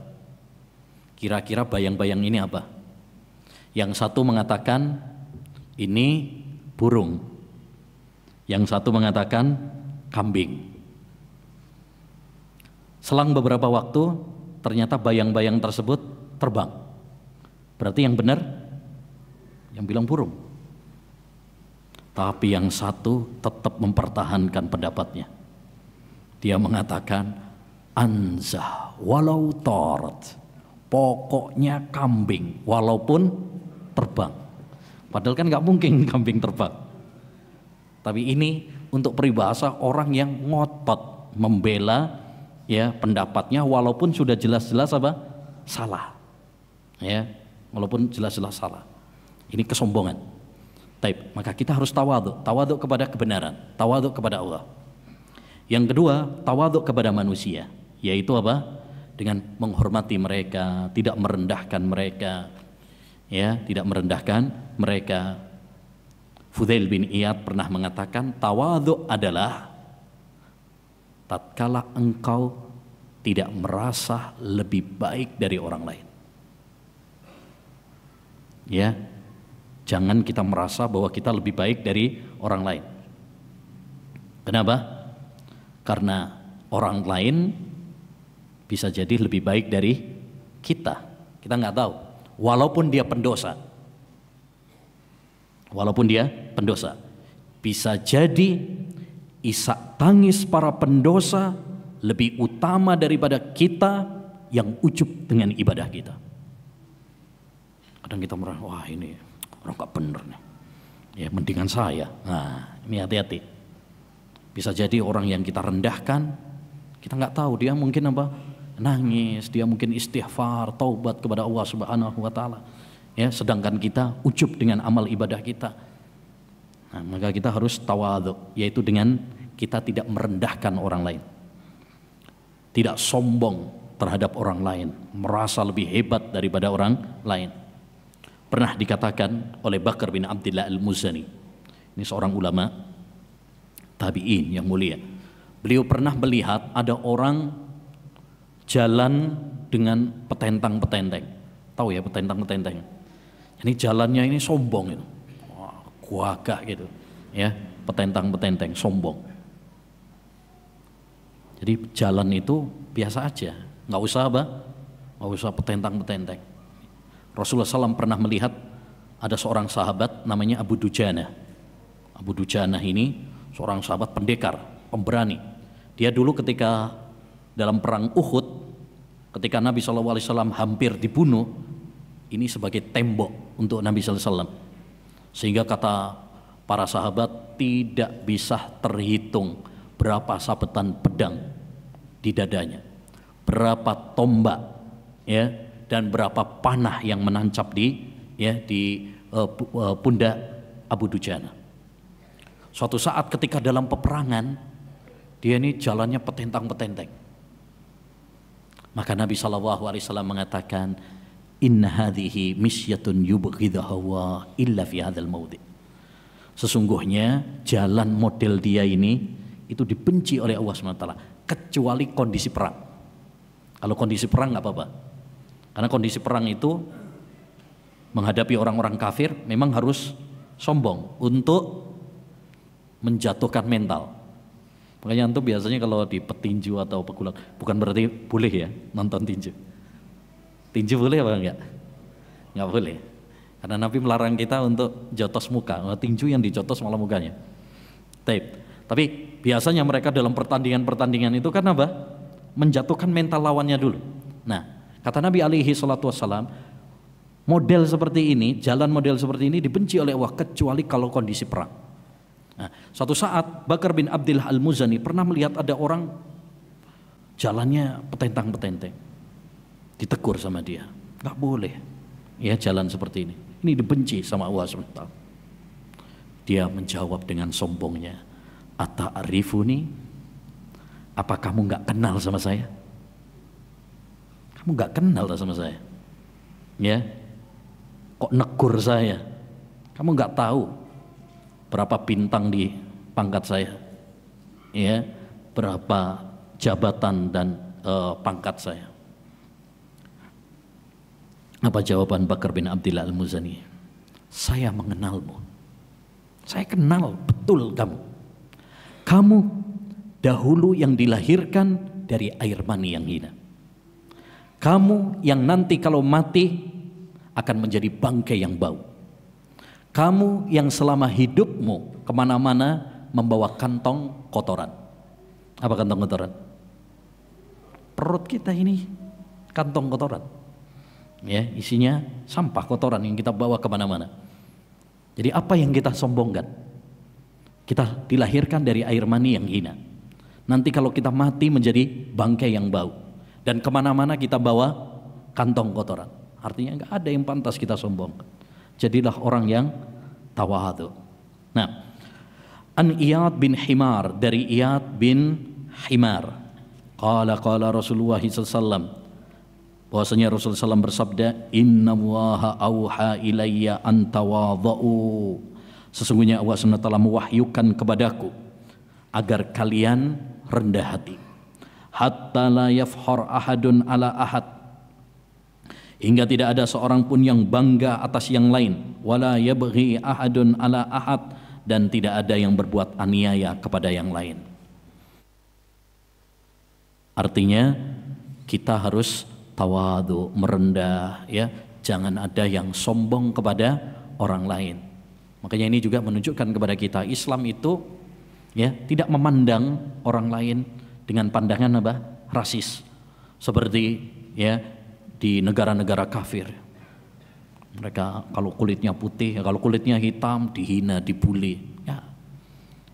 Kira-kira bayang-bayang ini apa? Yang satu mengatakan ini burung. Yang satu mengatakan kambing. Selang beberapa waktu ternyata bayang-bayang tersebut terbang. Berarti yang benar yang bilang burung. Tapi yang satu tetap mempertahankan pendapatnya. Dia mengatakan anzah walau tarat. Pokoknya kambing walaupun terbang. Padahal kan nggak mungkin kambing terbang. Tapi ini untuk peribahasa orang yang ngotot membela ya pendapatnya walaupun sudah jelas-jelas apa? Salah. Ya, walaupun jelas-jelas salah. Ini kesombongan. Taib, maka kita harus tawaduk kepada kebenaran, tawaduk kepada Allah. Yang kedua, tawaduk kepada manusia, yaitu apa? Dengan menghormati mereka, tidak merendahkan mereka, ya, tidak merendahkan mereka. Fudail bin Iyad pernah mengatakan, tawaduk adalah tatkala engkau tidak merasa lebih baik dari orang lain. Ya, jangan kita merasa bahwa kita lebih baik dari orang lain. Kenapa? Karena orang lain bisa jadi lebih baik dari kita. Kita nggak tahu. Walaupun dia pendosa. Walaupun dia pendosa. Bisa jadi isak tangis para pendosa lebih utama daripada kita yang ujub dengan ibadah kita. Kadang kita merasa, wah ini orang nggak bener nih. Ya mendingan saya. Nah, ini hati-hati. Bisa jadi orang yang kita rendahkan, kita nggak tahu dia mungkin apa? Nangis, dia mungkin istighfar, taubat kepada Allah Subhanahu wa taala. Ya, sedangkan kita ujub dengan amal ibadah kita. Nah, maka kita harus tawadhu, yaitu dengan kita tidak merendahkan orang lain. Tidak sombong terhadap orang lain, merasa lebih hebat daripada orang lain. Pernah dikatakan oleh Bakar bin Abdullah al-Muzani. Ini seorang ulama tabi'in yang mulia. Beliau pernah melihat ada orang jalan dengan petentang-petenteng. Tahu ya petentang-petenteng? Ini jalannya ini sombong itu. Wah, kuagak gitu. Ya, petentang-petenteng sombong. Jadi jalan itu biasa aja, nggak usah apa? Nggak usah petentang-petenteng. Rasulullah SAW pernah melihat ada seorang sahabat namanya Abu Dujana. Abu Dujana ini seorang sahabat pendekar, pemberani. Dia dulu ketika dalam perang Uhud, ketika Nabi SAW hampir dibunuh, ini sebagai tembok untuk Nabi SAW. Sehingga kata para sahabat tidak bisa terhitung berapa sabetan pedang di dadanya, berapa tombak, ya, dan berapa panah yang menancap di pundak Abu Dujana. Suatu saat ketika dalam peperangan, dia ini jalannya petentang-petenteng. Maka Nabi SAW mengatakan, inna hadhihi misyatun yubghidha Allah illa fi hadzal maudhi. Sesungguhnya jalan model dia ini itu dibenci oleh Allah SWT kecuali kondisi perang. Kalau kondisi perang nggak apa-apa, karena kondisi perang itu menghadapi orang-orang kafir memang harus sombong untuk menjatuhkan mental. Makanya antum biasanya kalau di petinju atau pegulat, bukan berarti boleh ya nonton tinju. Tinju boleh apa enggak? Enggak boleh. Karena Nabi melarang kita untuk jotos muka. Tinju yang dijotos malah mukanya. Tapi biasanya mereka dalam pertandingan-pertandingan itu kan apa? Menjatuhkan mental lawannya dulu. Nah, kata Nabi alaihi salatu wassalam, model seperti ini, jalan model seperti ini dibenci oleh Allah kecuali kalau kondisi perang. Nah, suatu saat Bakar bin Abdillah Al-Muzani pernah melihat ada orang jalannya petentang-petenteng. Ditegur sama dia, nggak boleh ya jalan seperti ini. Ini dibenci sama Allah SWT. Dia menjawab dengan sombongnya, ata'arifuni, apa kamu nggak kenal sama saya? Kamu nggak kenal sama saya, ya? Kok negur saya? Kamu nggak tahu berapa bintang di pangkat saya, ya? Berapa jabatan dan pangkat saya? Apa jawaban Bakar bin Abdillah Al-Muzani? Saya mengenalmu. Saya kenal betul kamu. Kamu dahulu yang dilahirkan dari air mani yang hina. Kamu yang nanti kalau mati akan menjadi bangkai yang bau. Kamu yang selama hidupmu kemana-mana membawa kantong kotoran. Apa kantong kotoran? Perut kita ini kantong kotoran. Ya, isinya sampah kotoran yang kita bawa kemana-mana. Jadi apa yang kita sombongkan? Kita dilahirkan dari air mani yang hina. Nanti kalau kita mati menjadi bangkai yang bau. Dan kemana-mana kita bawa kantong kotoran. Artinya nggak ada yang pantas kita sombongkan. Jadilah orang yang tawadhu. Nah, an Iyad bin Himar, dari Iyad bin Himar, qala Rasulullah SAW, bahwasanya Rasulullah SAW bersabda, Inna Allaha auha ilayya an tawadhu, sesungguhnya Allah SWT mewahyukan kepadaku agar kalian rendah hati, hatta la yafkhar ahadun ala ahad, hingga tidak ada seorang pun yang bangga atas yang lain, wala yabghi ahadun ala ahad, dan tidak ada yang berbuat aniaya kepada yang lain. Artinya kita harus tawadhu, merendah, ya, jangan ada yang sombong kepada orang lain. Makanya ini juga menunjukkan kepada kita Islam itu, ya, tidak memandang orang lain dengan pandangan apa? Rasis. Seperti, ya, di negara-negara kafir. Mereka kalau kulitnya putih, kalau kulitnya hitam dihina, dibuli. Ya.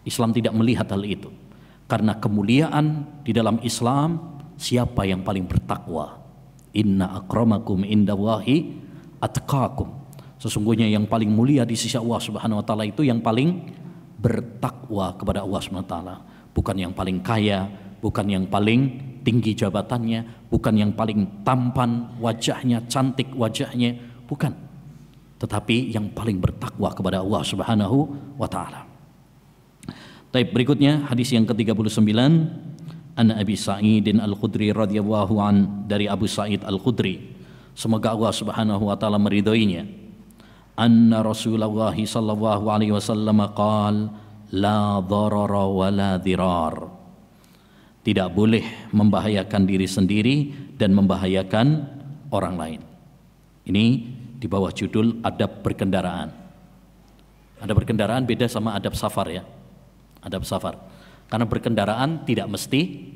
Islam tidak melihat hal itu. Karena kemuliaan di dalam Islam, siapa yang paling bertakwa? Inna akramakum indallahi atqakum. Sesungguhnya yang paling mulia di sisi Allah Subhanahu wa taala itu yang paling bertakwa kepada Allah Subhanahu wa taala, bukan yang paling kaya, bukan yang paling tinggi jabatannya, bukan yang paling tampan wajahnya, cantik wajahnya, bukan. Tetapi yang paling bertakwa kepada Allah Subhanahu wa taala. Baik, berikutnya hadis yang ke-39, an Abi Sa'idin Al-Khudri radhiyallahu an, dari Abu Sa'id Al-Khudri, semoga Allah Subhanahu wa taala meridhoinya, anna Rasulullah sallallahu alaihi wasallam qaal la dharara wa la dirar, tidak boleh membahayakan diri sendiri dan membahayakan orang lain. Ini di bawah judul adab berkendaraan. Adab berkendaraan beda sama adab safar, ya. Adab safar, karena berkendaraan tidak mesti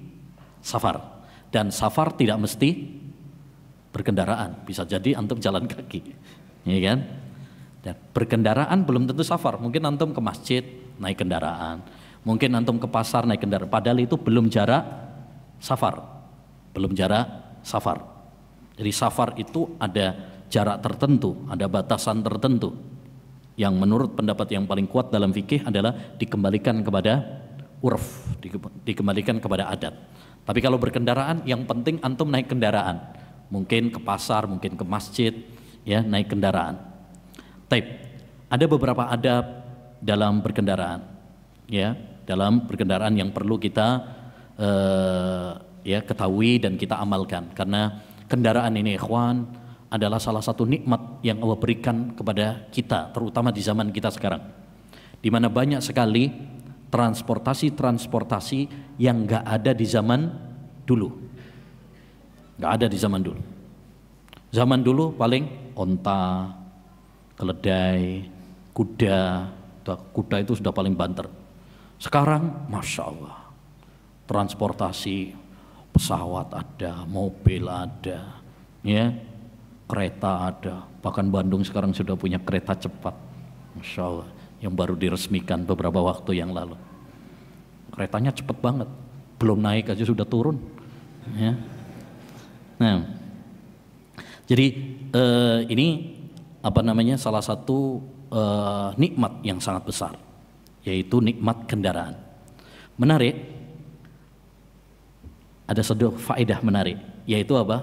safar, dan safar tidak mesti berkendaraan. Bisa jadi antum jalan kaki, ya kan? Dan berkendaraan belum tentu safar. Mungkin antum ke masjid naik kendaraan, mungkin antum ke pasar naik kendaraan. Padahal itu belum jarak safar, belum jarak safar. Jadi safar itu ada jarak tertentu, ada batasan tertentu, yang menurut pendapat yang paling kuat dalam fikih adalah dikembalikan kepada urf, dikembalikan kepada adat. Tapi kalau berkendaraan, yang penting antum naik kendaraan. Mungkin ke pasar, mungkin ke masjid, ya naik kendaraan. Taib. Ada beberapa adab dalam berkendaraan, ya, dalam berkendaraan yang perlu kita ya ketahui dan kita amalkan. Karena kendaraan ini, ikhwan, adalah salah satu nikmat yang Allah berikan kepada kita, terutama di zaman kita sekarang, di mana banyak sekali transportasi yang nggak ada di zaman dulu. Nggak ada di zaman dulu. Zaman dulu paling onta, keledai, kuda. Kuda itu sudah paling banter. Sekarang, masya Allah, transportasi pesawat ada, mobil ada, ya, kereta ada. Bahkan Bandung sekarang sudah punya kereta cepat, masya Allah, yang baru diresmikan beberapa waktu yang lalu. Keretanya cepet banget, belum naik aja sudah turun, ya. Nah, jadi ini apa namanya, salah satu nikmat yang sangat besar, yaitu nikmat kendaraan. Menarik, ada satu faedah menarik, yaitu apa?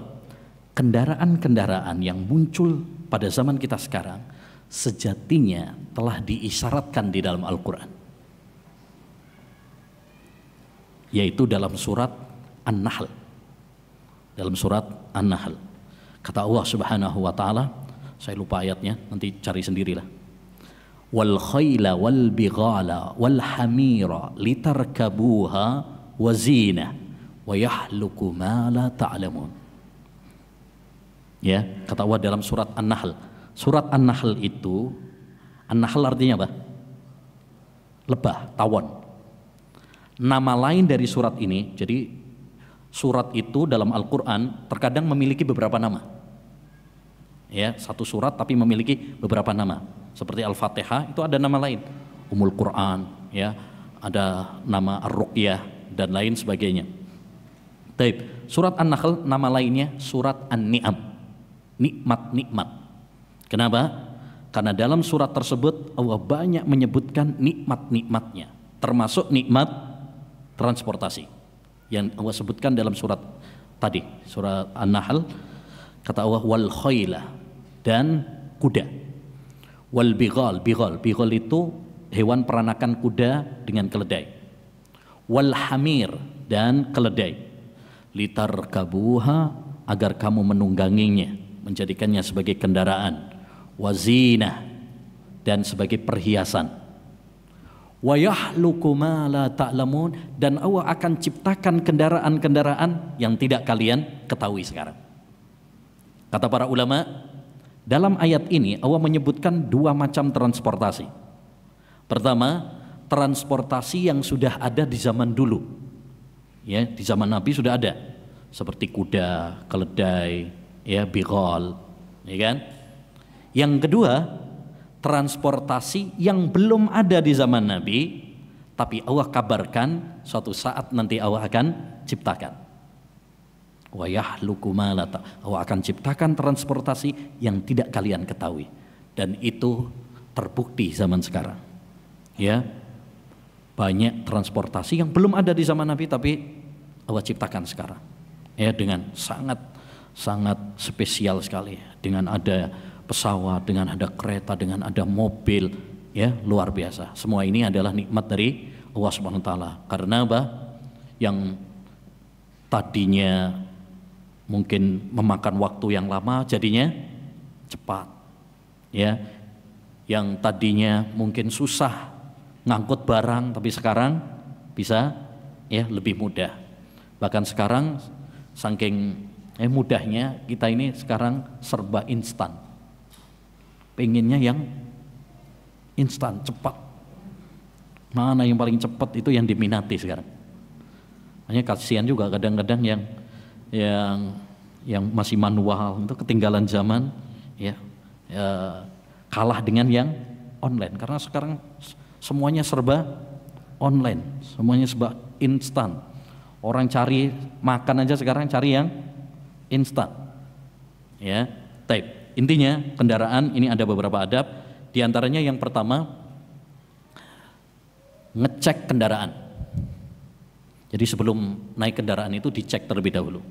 Kendaraan-kendaraan yang muncul pada zaman kita sekarang sejatinya telah diisyaratkan di dalam Al-Quran, yaitu dalam surat An-Nahl. Dalam surat An-Nahl kata Allah Subhanahu wa taala, saya lupa ayatnya, nanti cari sendirilah. Wal khayla wal bighala wal hamira litarkabuha wa zina wa yahluku ma la ta'lamun. Ya, kata Allah dalam surat An-Nahl. Surat An-Nahl itu, An-Nahl artinya apa? Lebah, tawon. Nama lain dari surat ini, jadi surat itu dalam Al-Quran terkadang memiliki beberapa nama. Ya, satu surat tapi memiliki beberapa nama. Seperti Al-Fatihah itu ada nama lain, Ummul Quran, ya, ada nama Ar-Ruqyah dan lain sebagainya. Taib. Surat An-Nahl nama lainnya surat An-Ni'am, nikmat-nikmat. Kenapa? Karena dalam surat tersebut Allah banyak menyebutkan nikmat-nikmatnya, termasuk nikmat transportasi yang Allah sebutkan dalam surat tadi, surat An-Nahl. Kata Allah wal khayla, dan kuda. Wal bighal, bighal itu hewan peranakan kuda dengan keledai. Wal hamir, dan keledai. Litarkabuha, agar kamu menungganginya, menjadikannya sebagai kendaraan. Wazinah, dan sebagai perhiasan. Wa yahluku ma la ta'lamun, dan Allah akan ciptakan kendaraan-kendaraan yang tidak kalian ketahui sekarang. Kata para ulama, dalam ayat ini Allah menyebutkan dua macam transportasi. Pertama, transportasi yang sudah ada di zaman dulu. Ya, di zaman Nabi sudah ada, seperti kuda, keledai, ya, bighal, ya kan? Yang kedua, transportasi yang belum ada di zaman Nabi, tapi Allah kabarkan suatu saat nanti Allah akan ciptakan. Wa yahluku ma la ta'lamun, Allah akan ciptakan transportasi yang tidak kalian ketahui, dan itu terbukti zaman sekarang. Ya, banyak transportasi yang belum ada di zaman Nabi tapi Allah ciptakan sekarang. Ya, dengan sangat spesial sekali, dengan ada pesawat, dengan ada kereta, dengan ada mobil, ya, luar biasa. Semua ini adalah nikmat dari Allah Subhanahu wa taala. Karena apa? Yang tadinya mungkin memakan waktu yang lama jadinya cepat. Ya. Yang tadinya mungkin susah ngangkut barang tapi sekarang bisa, ya, lebih mudah. Bahkan sekarang saking mudahnya kita ini sekarang serba instan. Pengennya yang instan, cepat. Mana yang paling cepat itu yang diminati sekarang. Hanya kasihan juga kadang-kadang yang masih manual itu ketinggalan zaman, ya, kalah dengan yang online. Karena sekarang semuanya serba online, semuanya serba instan. Orang cari makan aja sekarang cari yang instan. Ya, taib. Intinya kendaraan ini ada beberapa adab. Di antaranya yang pertama, ngecek kendaraan. Jadi sebelum naik kendaraan itu dicek terlebih dahulu.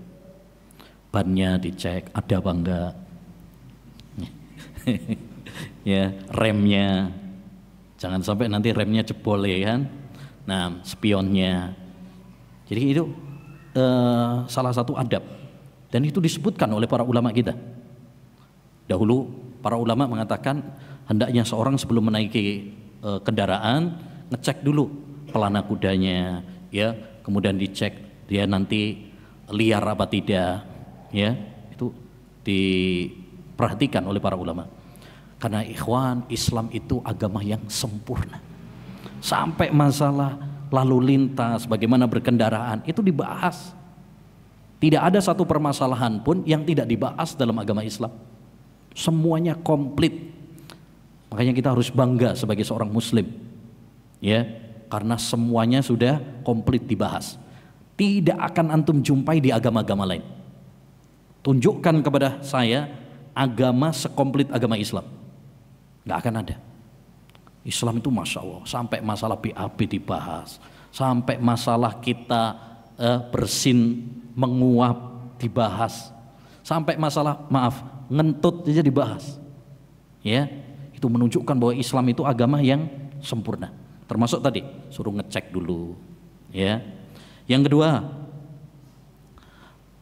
Bannya dicek, ada apa enggak. Ya, remnya. Jangan sampai nanti remnya jebol ya kan. Nah, spionnya. Jadi itu salah satu adab. Dan itu disebutkan oleh para ulama kita. Dahulu para ulama mengatakan hendaknya seorang sebelum menaiki kendaraan ngecek dulu pelana kudanya, ya, kemudian dicek dia nanti liar apa tidak, ya, itu diperhatikan oleh para ulama. Karena ikhwan, Islam itu agama yang sempurna. Sampai masalah lalu lintas, bagaimana berkendaraan itu dibahas. Tidak ada satu permasalahan pun yang tidak dibahas dalam agama Islam. Semuanya komplit. Makanya kita harus bangga sebagai seorang muslim. Ya, karena semuanya sudah komplit dibahas. Tidak akan antum jumpai di agama-agama lain. Tunjukkan kepada saya agama sekomplit agama Islam. Nggak akan ada. Islam itu Masya Allah, sampai masalah BAB dibahas, sampai masalah kita bersin menguap dibahas, sampai masalah ngentut aja dibahas. Ya, itu menunjukkan bahwa Islam itu agama yang sempurna. Termasuk tadi suruh ngecek dulu. Ya, yang kedua,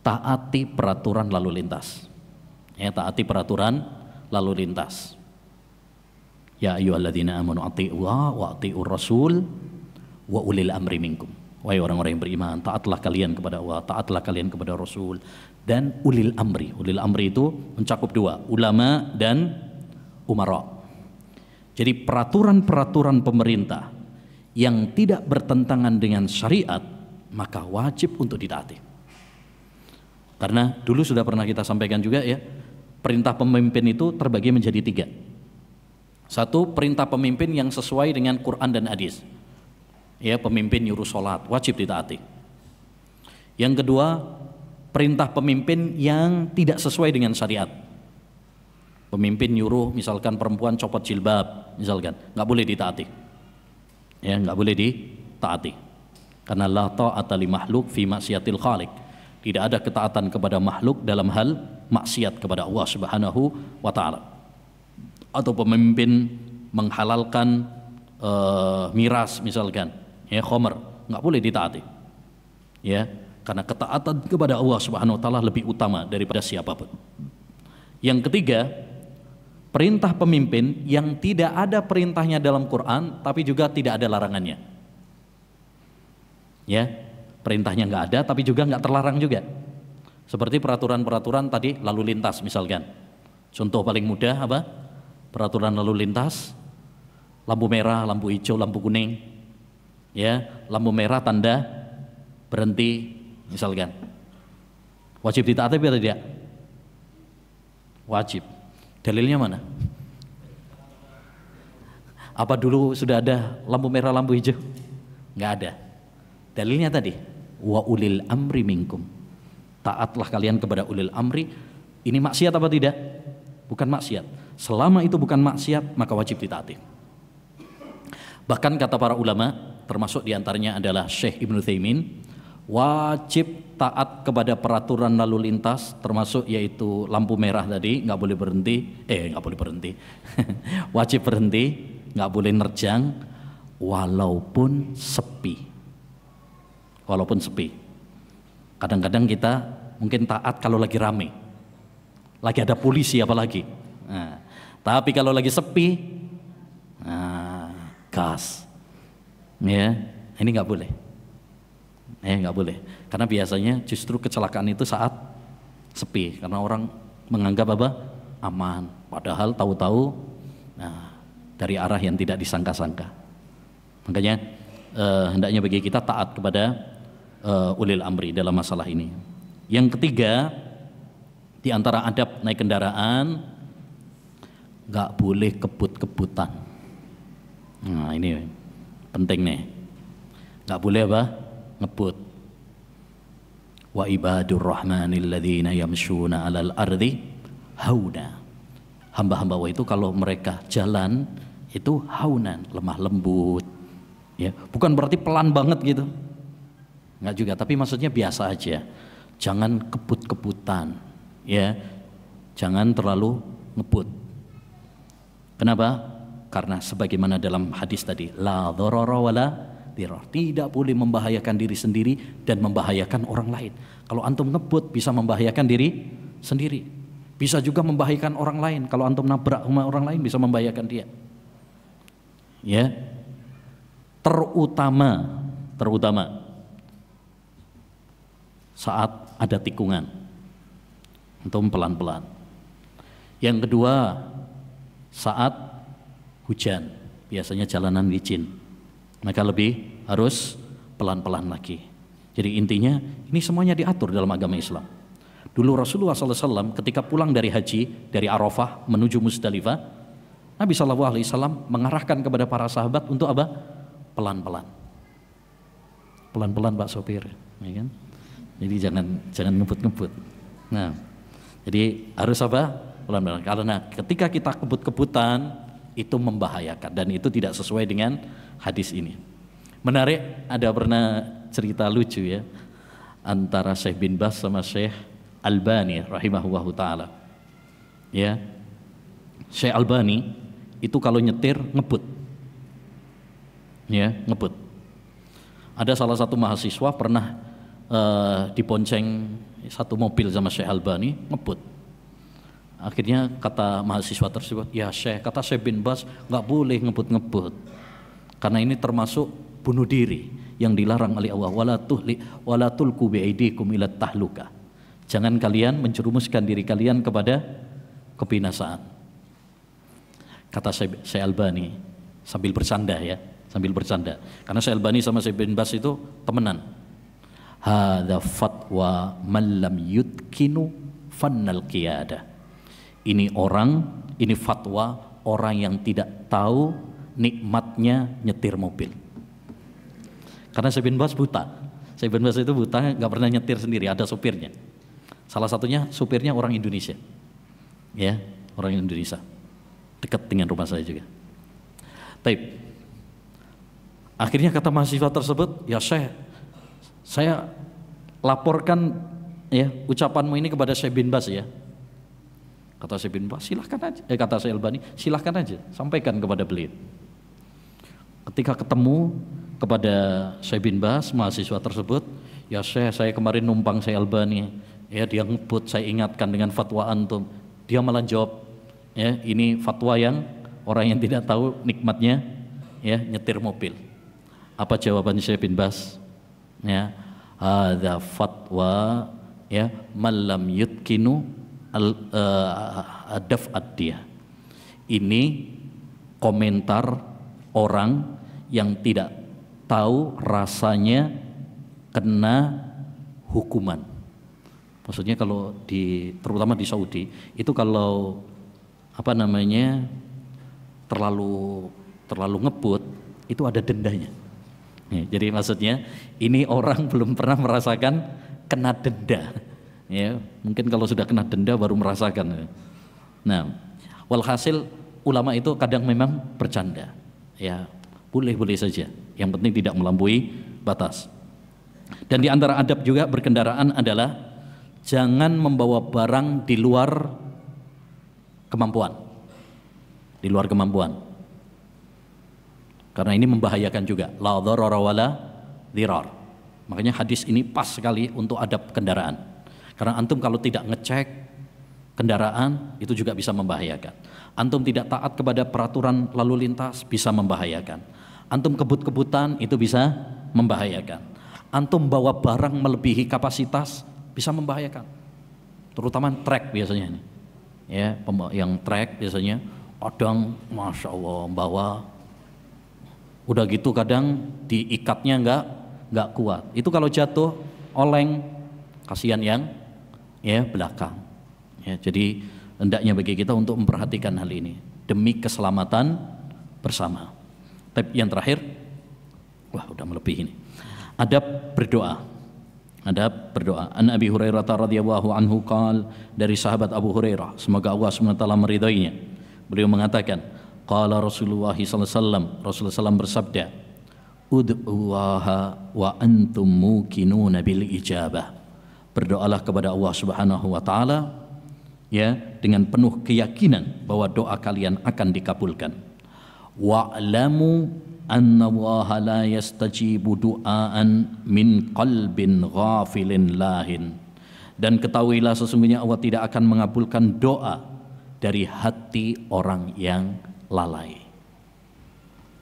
taati peraturan lalu lintas. Ya, taati peraturan lalu lintas. Ya ayyuhalladzina amanu atti'ullaha wa atti'ur rasul wa ulil amri minkum. Wahai orang-orang yang beriman, taatlah kalian kepada Allah, taatlah kalian kepada Rasul dan ulil amri. Ulil amri itu mencakup dua, ulama dan umara. Jadi peraturan-peraturan pemerintah yang tidak bertentangan dengan syariat maka wajib untuk ditaati. Karena dulu sudah pernah kita sampaikan juga ya, perintah pemimpin itu terbagi menjadi tiga. Satu, perintah pemimpin yang sesuai dengan Quran dan hadis. Ya, pemimpin nyuruh sholat, wajib ditaati. Yang kedua, perintah pemimpin yang tidak sesuai dengan syariat. Pemimpin nyuruh misalkan perempuan copot jilbab, misalkan, nggak boleh ditaati. Ya, nggak boleh ditaati. Karena la ta'ata li makhluk fi maksiatil khaliq. Tidak ada ketaatan kepada makhluk dalam hal maksiat kepada Allah Subhanahu wa taala. Atau pemimpin menghalalkan miras misalkan, ya, khomer, nggak boleh ditaati. Ya, karena ketaatan kepada Allah Subhanahu wa taala lebih utama daripada siapapun. Yang ketiga, perintah pemimpin yang tidak ada perintahnya dalam Quran tapi juga tidak ada larangannya. Ya, perintahnya nggak ada tapi juga nggak terlarang juga. Seperti peraturan-peraturan tadi lalu lintas misalkan. Contoh paling mudah apa? Peraturan lalu lintas, lampu merah, lampu hijau, lampu kuning, ya, lampu merah tanda berhenti, misalkan, wajib ditaati atau tidak? Wajib. Dalilnya mana? Apa dulu sudah ada lampu merah, lampu hijau? Nggak ada. Dalilnya tadi, wa ulil amri minkum. Taatlah kalian kepada ulil amri. Ini maksiat apa tidak? Bukan maksiat. Selama itu bukan maksiat maka wajib ditaati. Bahkan kata para ulama, termasuk diantaranya adalah Syekh Ibnu Utsaimin, wajib taat kepada peraturan lalu lintas, termasuk yaitu lampu merah tadi nggak boleh berhenti, nggak boleh berhenti, wajib berhenti, nggak boleh nerjang, walaupun sepi. Walaupun sepi. Kadang-kadang kita mungkin taat kalau lagi rame, lagi ada polisi apalagi. Nah, tapi kalau lagi sepi, gas, ya, ini nggak boleh, nggak boleh. Karena biasanya justru kecelakaan itu saat sepi, karena orang menganggap apa? Aman, padahal tahu-tahu, dari arah yang tidak disangka-sangka. Makanya hendaknya bagi kita taat kepada ulil amri dalam masalah ini. Yang ketiga, di antara adab naik kendaraan, nggak boleh kebut-kebutan. Nah, ini penting nih, nggak boleh apa? Ngebut. Wa ibadur rahmanil ladzina yamshuna 'alal ardi hauna. Hamba-hamba Allah itu kalau mereka jalan itu haunan, lemah lembut. Ya, bukan berarti pelan banget gitu. Enggak juga, tapi maksudnya biasa aja. Jangan kebut-kebutan, ya. Jangan terlalu ngebut. Kenapa? Karena sebagaimana dalam hadis tadi, la dharara wala dirar. Tidak boleh membahayakan diri sendiri dan membahayakan orang lain. Kalau antum ngebut bisa membahayakan diri sendiri. Bisa juga membahayakan orang lain. Kalau antum nabrak sama orang lain bisa membahayakan dia. Ya. Terutama saat ada tikungan. Antum pelan-pelan. Yang kedua, saat hujan, biasanya jalanan licin, maka lebih harus pelan-pelan lagi. Jadi intinya ini semuanya diatur dalam agama Islam. Dulu Rasulullah SAW ketika pulang dari haji dari Arafah menuju Musdalifah, Nabi SAW mengarahkan kepada para sahabat untuk apa? Pelan-pelan, pelan-pelan Pak sopir, ya kan? Jadi jangan ngebut-ngebut. Nah, jadi harus apa? Pelan-pelan. Karena ketika kita kebut-kebutan itu membahayakan dan itu tidak sesuai dengan hadis ini. Menarik, ada pernah cerita lucu ya antara Syekh bin Baz sama Syekh Albani rahimahullahu taala. Ya. Syekh Albani itu kalau nyetir ngebut. Ya, ngebut. Ada salah satu mahasiswa pernah dibonceng satu mobil sama Syekh Albani, ngebut. Akhirnya kata mahasiswa tersebut, ya Syekh, kata Syekh bin Baz nggak boleh ngebut-ngebut karena ini termasuk bunuh diri yang dilarang oleh Allah. Wala tulqu biaidikum ila tahluka. Jangan kalian menjerumuskan diri kalian kepada kebinasaan. Kata Syekh Albani sambil bercanda ya, sambil bercanda. Karena Syekh Albani sama Syekh bin Baz itu temenan. Hadza fatwa man lam yutkinu fannal qiyadah. Ini fatwa orang yang tidak tahu nikmatnya nyetir mobil. Karena Syekh bin Baz buta. Syekh bin Baz itu buta, nggak pernah nyetir sendiri, ada supirnya. Salah satunya supirnya orang Indonesia. Ya, orang Indonesia. Dekat dengan rumah saya juga. Taib. Akhirnya kata mahasiswa tersebut, ya Syekh, saya laporkan ya ucapanmu ini kepada Syekh bin Baz ya. Kata Syekh bin Baz, silahkan aja. Kata Syekh Albani, silahkan aja, sampaikan kepada beliau. Ketika ketemu kepada Syekh bin Baz, mahasiswa tersebut, ya Syekh, saya kemarin numpang Syekh Albani, ya dia ngebut, saya ingatkan dengan fatwa antum. Dia malah jawab, ya ini fatwa yang orang yang tidak tahu nikmatnya, ya nyetir mobil. Apa jawaban Syekh bin Baz? Ya, hadza fatwa, ya malam yutkinu daf'ad-diyah. Ini komentar orang yang tidak tahu rasanya kena hukuman. Maksudnya kalau terutama di Saudi itu kalau apa namanya terlalu ngebut itu ada dendanya. Ya, jadi maksudnya ini orang belum pernah merasakan kena denda. Ya, mungkin kalau sudah kena denda baru merasakan. Nah, walhasil ulama itu kadang memang bercanda. Ya, boleh-boleh saja. Yang penting tidak melampaui batas. Dan di antara adab juga berkendaraan adalah jangan membawa barang di luar kemampuan. Di luar kemampuan. Karena ini membahayakan juga. La dharara wala dirar. Makanya hadis ini pas sekali untuk adab kendaraan. Karena antum kalau tidak ngecek kendaraan itu juga bisa membahayakan. Antum tidak taat kepada peraturan lalu lintas bisa membahayakan. Antum kebut-kebutan itu bisa membahayakan. Antum bawa barang melebihi kapasitas bisa membahayakan. Terutama trek biasanya ini. Ya, yang trek biasanya kadang masya Allah bawa. Udah gitu kadang diikatnya nggak kuat. Itu kalau jatuh oleng kasihan yang ya belakang. Ya, jadi hendaknya bagi kita untuk memperhatikan hal ini demi keselamatan bersama. Tapi yang terakhir, wah udah melebihi ini. Adab berdoa. Adab berdoa. An Abi Hurairah radhiyallahu anhu qala, dari sahabat Abu Hurairah, semoga Allah SWT meridainya. Beliau mengatakan, qala Rasulullah sallallahu alaihi wasallam, Rasulullah SAW bersabda, ud'uwaha wa antum muqinuna bil ijabah. Berdoalah kepada Allah Subhanahu wa taala ya dengan penuh keyakinan bahwa doa kalian akan dikabulkan. Wa'lamu anna Allah la yastajibu du'aan min qalbin ghafilin lahin. Dan ketahuilah sesungguhnya Allah tidak akan mengabulkan doa dari hati orang yang lalai.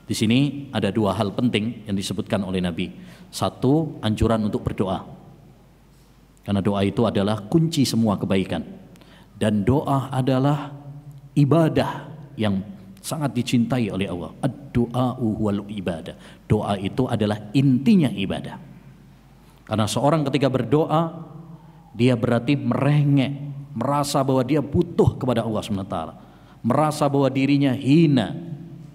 Di sini ada dua hal penting yang disebutkan oleh Nabi. Satu, anjuran untuk berdoa. Karena doa itu adalah kunci semua kebaikan. Dan doa adalah ibadah yang sangat dicintai oleh Allah. Ad-du'a'u wal ibadah. Doa itu adalah intinya ibadah. Karena seorang ketika berdoa, dia berarti merengek, merasa bahwa dia butuh kepada Allah SWT, merasa bahwa dirinya hina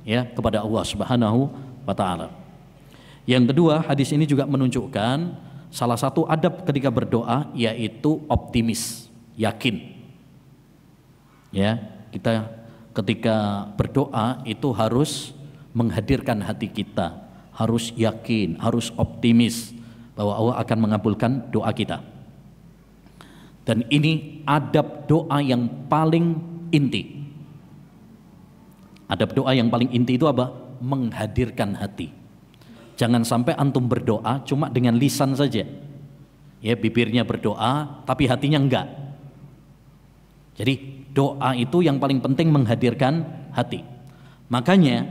ya kepada Allah Subhanahu wa taala. Yang kedua, hadis ini juga menunjukkan salah satu adab ketika berdoa yaitu optimis, yakin. Ya, kita ketika berdoa itu harus menghadirkan hati kita, harus yakin, harus optimis bahwa Allah akan mengabulkan doa kita. Dan ini adab doa yang paling inti. Adab doa yang paling inti itu apa? Menghadirkan hati. Jangan sampai antum berdoa cuma dengan lisan saja. Ya, bibirnya berdoa tapi hatinya enggak. Jadi doa itu yang paling penting menghadirkan hati. Makanya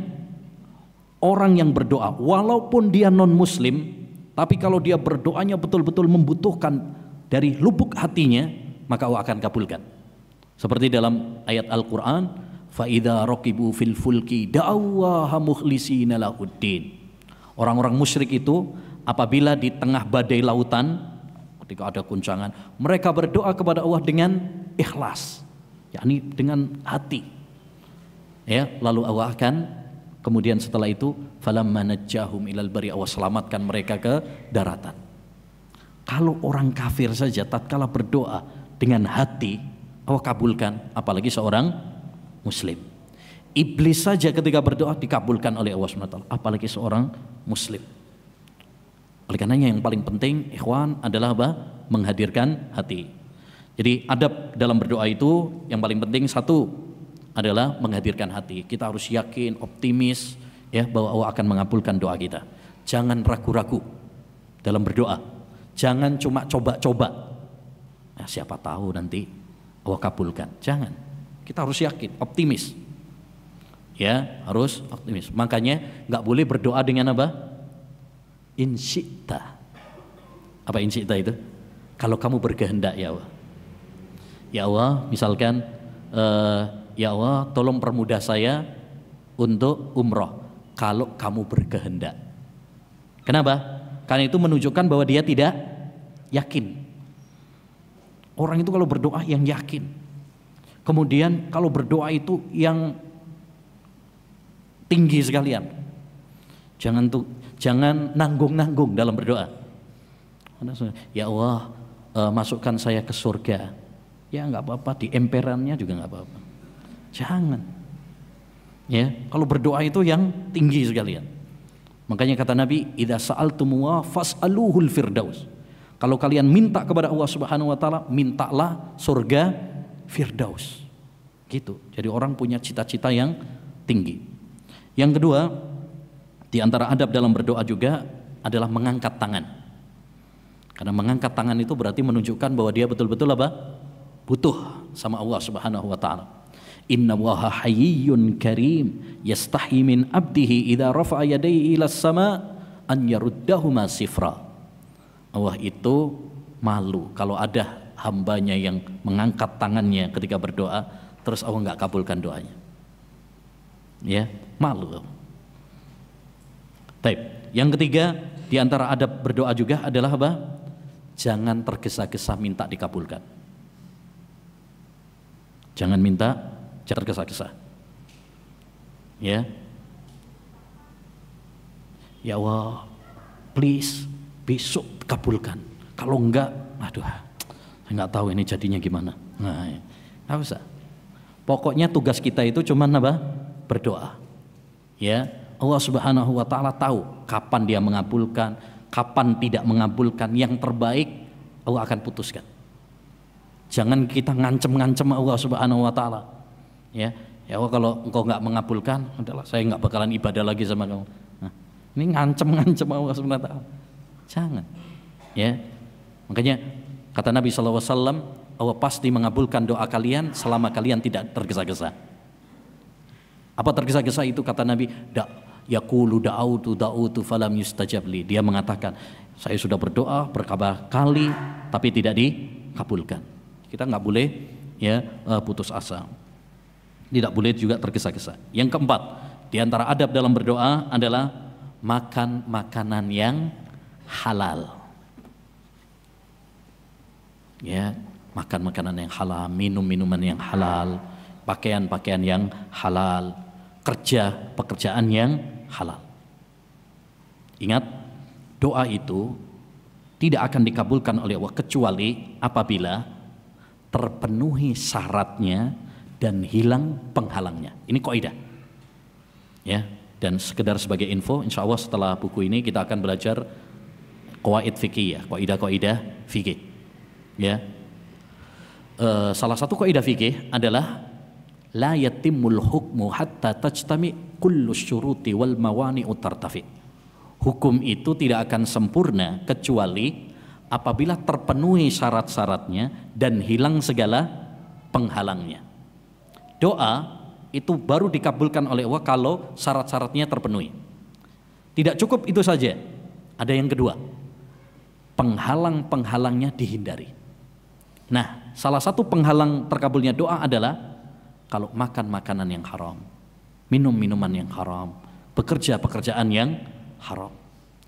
orang yang berdoa walaupun dia non muslim, tapi kalau dia berdoanya betul-betul membutuhkan dari lubuk hatinya, maka Allah akan kabulkan. Seperti dalam ayat Al-Quran, فَإِذَا رَقِبُوا فِي الْفُلْكِ دَعَوَّهَ مُخْلِصِينَ لَهُ-الدِّينَ. Orang-orang musyrik itu apabila di tengah badai lautan, ketika ada guncangan, mereka berdoa kepada Allah dengan ikhlas, yakni dengan hati. Ya, lalu Allah akan kemudian setelah itu falamma najjahum ilal barri, Allah selamatkan mereka ke daratan. Kalau orang kafir saja tatkala berdoa dengan hati Allah kabulkan, apalagi seorang muslim. Iblis saja ketika berdoa dikabulkan oleh Allah SWT, apalagi seorang muslim. Oleh karenanya yang paling penting ikhwan adalah apa? Menghadirkan hati. Jadi adab dalam berdoa itu yang paling penting satu adalah menghadirkan hati. Kita harus yakin, optimis ya bahwa Allah akan mengabulkan doa kita. Jangan ragu-ragu dalam berdoa. Jangan cuma coba-coba. Nah, siapa tahu nanti Allah kabulkan. Jangan. Kita harus yakin, optimis. Ya, harus optimis. Makanya nggak boleh berdoa dengan apa? Insyita. Apa insyita itu? Kalau kamu berkehendak ya Allah. Ya Allah, misalkan ya Allah, tolong permudah saya untuk umroh. Kalau kamu berkehendak. Kenapa? Karena itu menunjukkan bahwa dia tidak yakin. Orang itu kalau berdoa yang yakin. Kemudian kalau berdoa itu yang tinggi sekalian. Jangan nanggung-nanggung dalam berdoa. Ya Allah, masukkan saya ke surga. Ya nggak apa-apa, di emperannya juga nggak apa-apa. Jangan. Ya, kalau berdoa itu yang tinggi sekalian. Makanya kata Nabi, idza sa'altumuhu fas'aluhul firdaus. Kalau kalian minta kepada Allah Subhanahu wa taala, mintalah surga firdaus. Gitu. Jadi orang punya cita-cita yang tinggi. Yang kedua, di antara adab dalam berdoa juga adalah mengangkat tangan. Karena mengangkat tangan itu berarti menunjukkan bahwa dia betul-betul apa? Butuh sama Allah Subhanahu wa taala. Inna Allaha hayyun karim yastahi min abdihi idza rafa'a yadayhi ila sama an yaruddahuma sifra. Allah itu malu kalau ada hambanya yang mengangkat tangannya ketika berdoa terus Allah nggak kabulkan doanya. Ya, malu. Baik. Yang ketiga di antara adab berdoa juga adalah apa? Jangan tergesa-gesa minta dikabulkan. Jangan minta tergesa-gesa. Ya. Ya Allah, please besok kabulkan. Kalau enggak, aduh, saya nggak tahu ini jadinya gimana. Nah, nggak usah. Pokoknya tugas kita itu cuma apa? Berdoa. Ya, Allah Subhanahu wa taala tahu kapan dia mengabulkan, kapan tidak mengabulkan. Yang terbaik Allah akan putuskan. Jangan kita ngancem-ngancem Allah Subhanahu wa taala. Ya Allah, kalau engkau nggak mengabulkan, adalah saya nggak bakalan ibadah lagi sama kamu. Nah, ini ngancem-ngancem Allah Subhanahu wa taala. Jangan. Ya. Makanya kata Nabi sallallahu alaihi wasallam, Allah pasti mengabulkan doa kalian selama kalian tidak tergesa-gesa. Apa tergesa-gesa itu? Kata Nabi, yaqulu da'utu falam yustajab li. Dia mengatakan, saya sudah berdoa berkali-kali tapi tidak dikabulkan. Kita nggak boleh ya putus asa. Tidak boleh juga tergesa-gesa. Yang keempat, di antara adab dalam berdoa adalah makan makanan yang halal. Ya, makan makanan yang halal, minum minuman yang halal, pakaian yang halal, pekerjaan yang halal. Ingat, doa itu tidak akan dikabulkan oleh Allah kecuali apabila terpenuhi syaratnya dan hilang penghalangnya. Ini kaidah. Ya, dan sekedar sebagai info, insya Allah setelah buku ini kita akan belajar qawaid fikih, ya, kaidah-kaidah fikih. Ya, salah satu kaidah fikih adalah la yatimul hukmu hatta tajtami kullu syuruti wal mawani'u tartafi. Hukum itu tidak akan sempurna kecuali apabila terpenuhi syarat-syaratnya dan hilang segala penghalangnya. Doa itu baru dikabulkan oleh Allah kalau syarat-syaratnya terpenuhi. Tidak cukup itu saja. Ada yang kedua, penghalang-penghalangnya dihindari. Nah, salah satu penghalang terkabulnya doa adalah kalau makan makanan yang haram, minum minuman yang haram, bekerja pekerjaan yang haram.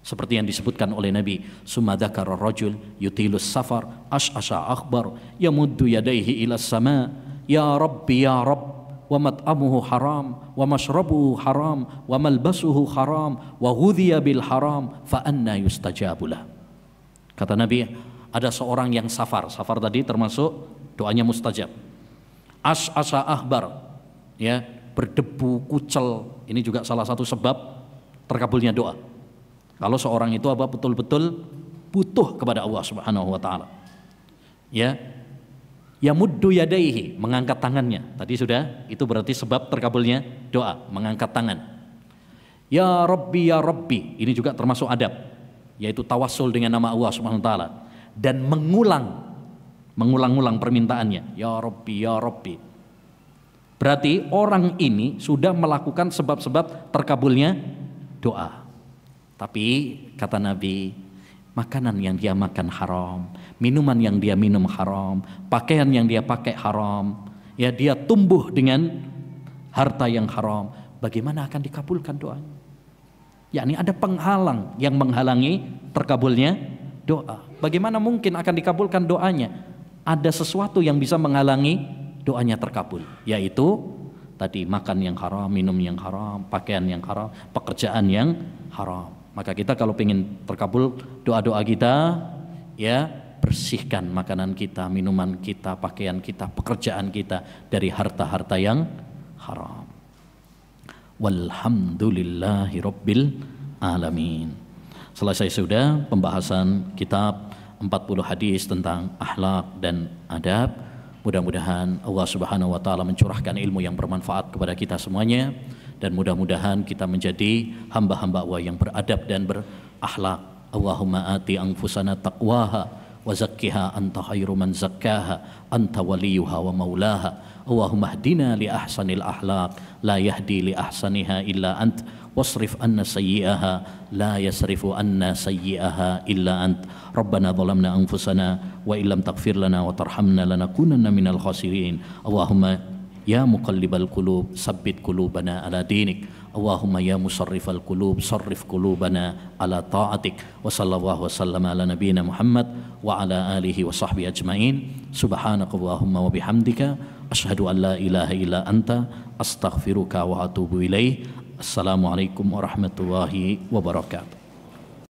Seperti yang disebutkan oleh Nabi, summa dzakara rajul yutilus safar ash'asha akhbar yamuddu yadayhi ila sama ya rabbi ya rabb wa mat'amuhu haram wa mashrabuhu haram wa malbasuhu haram wa ghudhiya bil haram fa anna yustajabulah. Kata Nabi, ada seorang yang safar tadi termasuk doanya mustajab. Ash'asha akhbar, ya, berdebu, kucel, ini juga salah satu sebab terkabulnya doa. Kalau seorang itu betul-betul butuh kepada Allah Subhanahu wa taala. Ya. Yamuddu yadaihi, mengangkat tangannya. Tadi sudah, itu berarti sebab terkabulnya doa, mengangkat tangan. Ya Rabbi ya Rabbi, ini juga termasuk adab, yaitu tawassul dengan nama Allah Subhanahu wa taala dan mengulang-ulang permintaannya, ya Rabbi ya Rabbi. Berarti orang ini sudah melakukan sebab-sebab terkabulnya doa. Tapi kata Nabi, makanan yang dia makan haram, minuman yang dia minum haram, pakaian yang dia pakai haram, ya, dia tumbuh dengan harta yang haram, bagaimana akan dikabulkan doanya? Yakni ada penghalang yang menghalangi terkabulnya doa. Bagaimana mungkin akan dikabulkan doanya? Ada sesuatu yang bisa menghalangi doanya terkabul, yaitu tadi makan yang haram, minum yang haram, pakaian yang haram, pekerjaan yang haram. Maka kita kalau ingin terkabul doa-doa kita, ya, bersihkan makanan kita, minuman kita, pakaian kita, pekerjaan kita dari harta-harta yang haram. Walhamdulillahi rabbil alamin. Selesai sudah pembahasan kitab 40 hadis tentang akhlak dan adab. Mudah-mudahan Allah Subhanahu wa taala mencurahkan ilmu yang bermanfaat kepada kita semuanya, dan mudah-mudahan kita menjadi hamba-hamba Allah yang beradab dan berakhlak. Allahumma ati anfusana taqwaha wa zakkiha anta khairu man zakkaha anta waliyuha wa maulaha. Allahumma hdina li ahsanil akhlaq la yahdi li ahsaniha illa ant wasrif anna sayyi'aha la yasrifu anna sayyi'aha illa ant. Rabbana zalamna anfusana wa illam taghfir lana wa tarhamna lanakunanna minal khasirin. Allahumma ya muqallibal qulub sabbit qulubana ala dinik. Allahumma ya musarrifal qulub sarrif qulubana ala ta'atik. Wa sallallahu wa sallama ala nabiyyina Muhammad wa ala alihi wa sahbihi ajmain. Subhanakallahumma wa bihamdika asyhadu an la ilaha illa anta astaghfiruka wa atubu ilaih. Assalamualaikum warahmatullahi wabarakatuh.